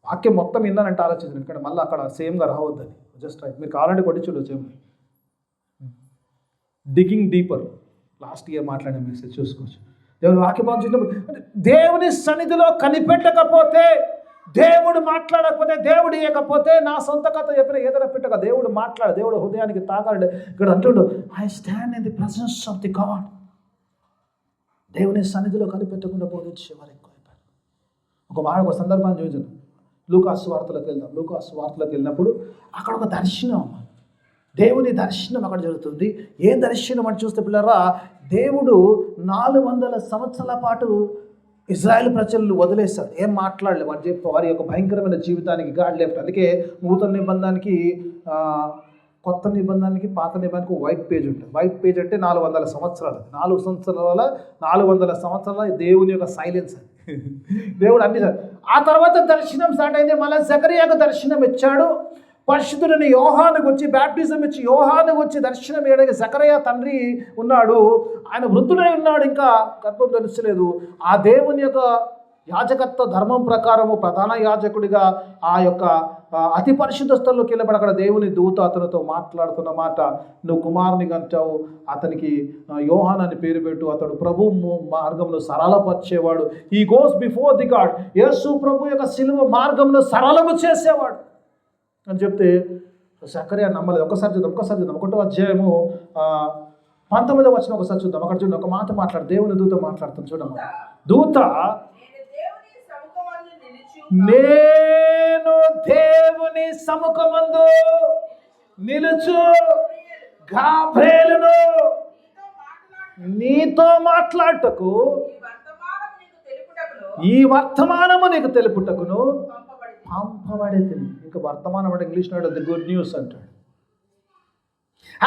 వాక్యం మొత్తం విన్నానంటే ఆలోచించాను, ఎందుకంటే మళ్ళీ అక్కడ సేమ్గా రావద్దని. జస్ట్ రైట్, మీరు కావాలంటే కొట్టి చూడొచ్చు. డిగింగ్ డీపర్ లాస్ట్ ఇయర్ మాట్లాడే మెసేజ్ చూసుకోవచ్చు. దేవుని వాక్యం చూసినప్పుడు దేవుని సన్నిధిలో కనిపెట్టకపోతే, దేవుడు మాట్లాడకపోతే, దేవుడు ఇవ్వకపోతే, నా సొంత కథ చెప్పిన ఏదైనా పెట్టక దేవుడు దేవుడు హృదయానికి తాగాడు. ఇక్కడ అంటుండు, I stand in the presence of the God. దేవుని సన్నిధిలో కనిపెట్టకుండా బోధించే వారు ఎక్కువైపోయారు. ఒక సందర్భాన్ని చూసాను, లూకాసు వార్తలకు వెళ్దాం. లూకాసు వార్తలకు వెళ్ళినప్పుడు అక్కడ ఒక దర్శనం, దేవుని దర్శనం అక్కడ జరుగుతుంది. ఏం దర్శనం అని చూస్తే పిల్లరా, దేవుడు 400 సంవత్సరాల పాటు ఇజ్రాయెల్ ప్రజలు వదిలేశాడు, ఏం మాట్లాడలేదు. వారి యొక్క భయంకరమైన జీవితానికి గాడ్ లెఫ్ట్. అందుకే నూతన నిబంధనకి కొత్త నిబంధనకి పాత నిబంధనకి వైట్ పేజ్ ఉంటుంది. వైట్ పేజ్ అంటే 400 సంవత్సరాలు. 400 సంవత్సరాల దేవుని యొక్క సైలెన్స్ అది. దేవుడు అన్ని. ఆ తర్వాత దర్శనం స్టార్ట్ అయింది. మళ్ళీ జకరియాకు దర్శనం ఇచ్చాడు. పరిశుద్ధుడని యోహానుకు వచ్చి బ్యాప్టిజం ఇచ్చి యోహానుకు వచ్చి దర్శనం వేయడానికి జకరియా తండ్రి ఉన్నాడు. ఆయన వృద్ధుడై ఉన్నాడు, ఇంకా గర్భం ధరించలేదు. ఆ దేవుని యొక్క యాజకత్వ ధర్మం ప్రకారము ప్రధాన యాజకుడిగా ఆ యొక్క అతి పరిశుద్ధ స్థలంలోకి వెళ్ళబడి అక్కడ దేవుని దూత అతనితో మాట్లాడుతున్న మాట, నువ్వు కుమారుని కంటావు, అతనికి యోహాన్ అని పేరు పెట్టు, అతడు ప్రభు మార్గంలో సరళపరిచేవాడు. ఈ goes before the God. Yesu ప్రభు యొక్క సిలువ మార్గంలో సరళము చేసేవాడు అని చెప్తే జకరియా నమ్మలేదు. ఒకసారి చూద్దాం 1వ అధ్యాయము 19వ వచనం ఒకసారి చూద్దాం. అక్కడ చూడండి, ఒక మాట మాట్లాడు, దేవుని దూత మాట్లాడుతుంది చూడమ్మ. దూత, నేను దేవుని సముఖమందు నిలుచు గాబ్రియేలును నీతో మాట్లాడటకు ఈ వర్తమానము నీకు తెలుపుటకును పంపబడేది. ఇంకా వర్తమానం అంటే ఇంగ్లీష్లో ది గుడ్ న్యూస్ అంటాడు.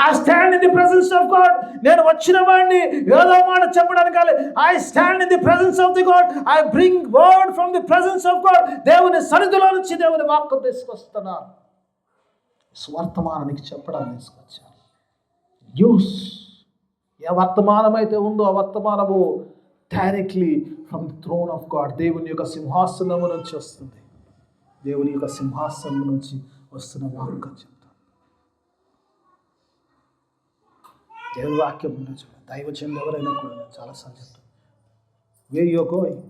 I stand in the presence of God. నేను వచ్చిన వాడిని ఏదో మాట చెప్పడానికి కాదు. I stand in the presence of the God. I bring word from the presence of God. దేవుని సన్నిధిలో నుంచి దేవుని వాక్కు తీసుకొస్తున్నాను. స్వర్తమానానికి చెప్పడానికి తీసుకొచ్చాను. న్యూస్ ఏ వర్తమానం అయితే ఉందో ఆ వర్తమానము directly from the throne of God, దేవుని యొక్క సింహాసనము నుంచి వస్తుంది. దేవుని యొక్క సింహాసనం నుంచి వస్తున్న వాక్కు చెప్తాను. దేవుని వాక్యం చూడండి. దైవజనులు ఎవరైనా కూడా చాలాసార్లు చెప్తాను, వేర్ యు ఆర్ గోయింగ్.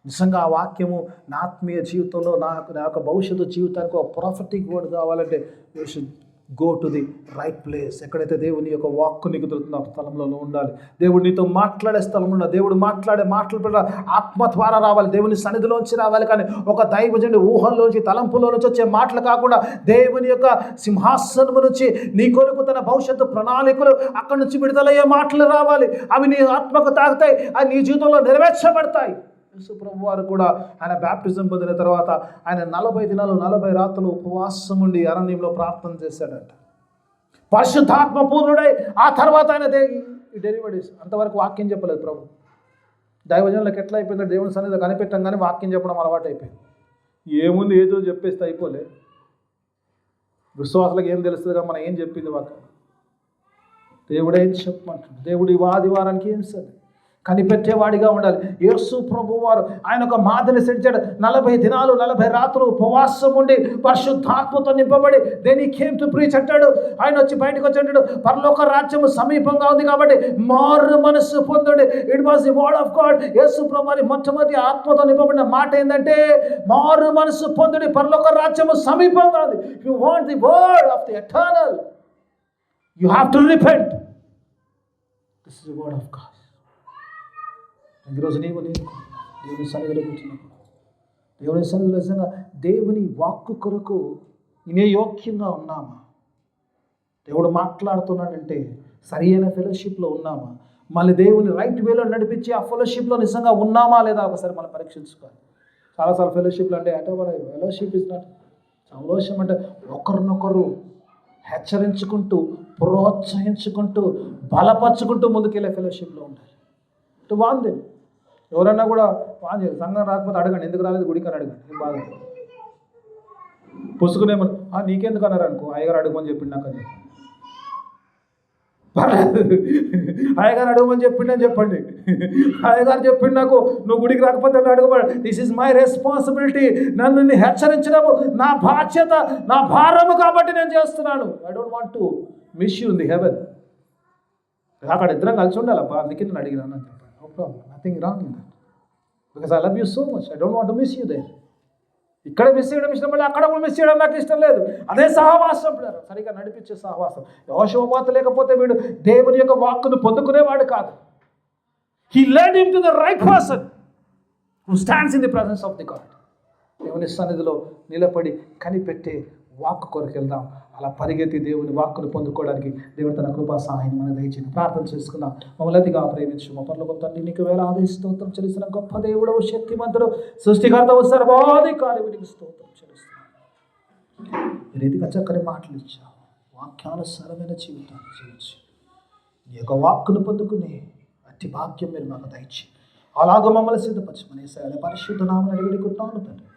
నిజంగా ఆ వాక్యము నా ఆత్మీయ జీవితంలో నా యొక్క భవిష్యత్తు జీవితానికి ఒక ప్రాఫిటిక్ వర్డ్ కావాలంటే you should go to the right place. ఎక్కడైతే దేవుని యొక్క వాక్కు నీకు దొరుకుతున్న స్థలంలో ఉండాలి. దేవుడు నీతో మాట్లాడే స్థలంలో ఉండాలి. దేవుడు మాట్లాడే మాటలు ఆత్మ ద్వారా రావాలి, దేవుని సన్నిధిలోంచి రావాలి. కానీ ఒక దైవజనుడి ఊహల్లోంచి తలంపులో నుంచి వచ్చే మాటలు కాకుండా దేవుని యొక్క సింహాసనము నుంచి నీ కొరకు తన భవిష్యత్తు ప్రణాళికలు అక్కడి నుంచి విడుదలయ్యే మాటలు రావాలి. అవి నీ ఆత్మకు తాగుతాయి, అవి నీ జీవితంలో నెరవేర్చబడతాయి. యేసుప్రభు వారు కూడా ఆయన బ్యాప్టిజం పొందిన తర్వాత ఆయన 40 దినాలు 40 రాత్రులు ఉపవాసం ఉండి అరణ్యంలో ప్రార్థన చేశాడంట. పరిశుద్ధాత్మ పూర్ణుడై ఆ తర్వాత ఆయన డెలివరీస్ అంతవరకు వాక్యం చెప్పలేదు ప్రభు. దైవజనులకు ఎట్లా అయిపోయిందో దేవుని సన్నిధిలో కనిపెట్టంగానే వాక్యం చెప్పడం అలవాటు అయిపోయింది. ఏముంది ఏదో చెప్పేస్తే అయిపోలే. విశ్వాసులకు ఏం తెలుస్తుంది కదా మనం ఏం చెప్పింది వాక్యం. దేవుడే ఏం చెప్పమంటున్నాడు. దేవుడు ఈ ఆదివారానికి ఏం సరే కనిపెట్టేవాడిగా ఉండాలి. యేసు ప్రభు వారు ఆయన ఒక మాదిరి సెడిచాడు. 40 దినాలు 40 రాత్రులు ఉపవాసం ఉండి పరిశుద్ధాత్మతో నింపబడి then he came to preach అంటాడు. ఆయన వచ్చి బయటకు వచ్చి అంటాడు, పరలోక రాజ్యము సమీపంగా ఉంది కాబట్టి మారు మనస్సు పొందండి. It was the word of God. Yesu ప్రభు వారి మొట్టమొదటి ఆత్మతో నింపబడిన మాట ఏంటంటే మారు మనస్సు పొందండి, పరలోక రాజ్యము సమీపంగా ఉంది. You want the word of the eternal, you have to repent. This is the word of God. ఈరోజు నేను దేవుని సన్నిధిలో కూర్చున్నప్పుడు దేవుని సన్నిధిలో నిజంగా దేవుని వాక్కు కొరకు వినే యోగ్యంగా ఉన్నామా? దేవుడు మాట్లాడుతున్నాడంటే సరి అయిన ఫెలోషిప్లో ఉన్నామా? మళ్ళీ దేవుని రైట్ వేలో నడిపించి ఆ ఫెలోషిప్లో నిజంగా ఉన్నామా లేదా ఒకసారి మనం పరీక్షించుకోవాలి. చాలాసార్లు ఫెలోషిప్లు అంటే ఫెలోషిప్ ఇస్ నాట్ సంతోషం అంటే ఒకరినొకరు హెచ్చరించుకుంటూ ప్రోత్సహించుకుంటూ బలపరుచుకుంటూ ముందుకెళ్ళే ఫెలోషిప్లో ఉండాలి. ఇటు బాగుంది. ఎవరన్నా కూడా బాగా సంఘం రాకపోతే అడగండి, ఎందుకు రాలేదు గుడికి అని అడగండి. ఏం బాగా పుసుకునేమని నీకెందుకు అన్నారు అనుకో, అయ్యగారు అడగమని చెప్పిండు నాకు అని పర్లేదు. అయ్యగారు అడగమని చెప్పిండని చెప్పండి. అయ్యగారు చెప్పిండు నాకు నువ్వు గుడికి రాకపోతే అడగబడ. This is my responsibility. నన్ను హెచ్చరించడము నా బాధ్యత, నా భారము కాబట్టి నేను చేస్తున్నాను. I don't want to miss you in the heaven. అక్కడ ఇద్దరం కలిసి ఉండాలి. అందుకే నేను అడిగినాను అని చెప్పాను. No problem, nothing wrong in that. Because I love you so much. I don't want to miss you there. ఇక్కడ మిస్ చేయడం ఇష్టం లేదు, అక్కడ కూడా మిస్ చేయడం నాకు ఇష్టం లేదు. అదే సహవాసం సరిగా నడిపించే సహవాసం. యెహోషువ లేకపోతే వీడు దేవుని యొక్క వాక్కును పొందుకునేవాడు కాదు. He led him to the right person who stands in the presence of the God. దేవుని సన్నిధిలో నిలబడి కనిపెట్టే వాక్కు కొరకు వెళ్దాం. అలా పరిగెత్తి దేవుని వాక్కును పొందుకోవడానికి దేవుడు తన కృపా సహాయం మనం దయచేయండి. ప్రార్థన చేసుకుందాం. మమ్మల్ని అతిగా ప్రేమించు మా పరలోక తండ్రి, నీకు వేలాది స్తోత్రం చెల్లిస్తున్న గొప్ప దేవుడవు, శక్తిమంతుడు, సృష్టికర్తవు, సర్వాధికారి, వీటికి స్తోత్రం చెల్లిస్తున్నాం. ఈ రీతిగా చక్కని మాటలు ఇచ్చావు, వాక్యానుసారమైన జీవితాన్ని జీవించి నీ యొక్క వాక్కును పొందుకునే అతి భాగ్యం మీరు మాకు దయచి అలాగ మమ్మల్ని సిద్ధపరచమని పరిశుద్ధ నామమున అడిగి వేడుకుంటున్నాను తండ్రి.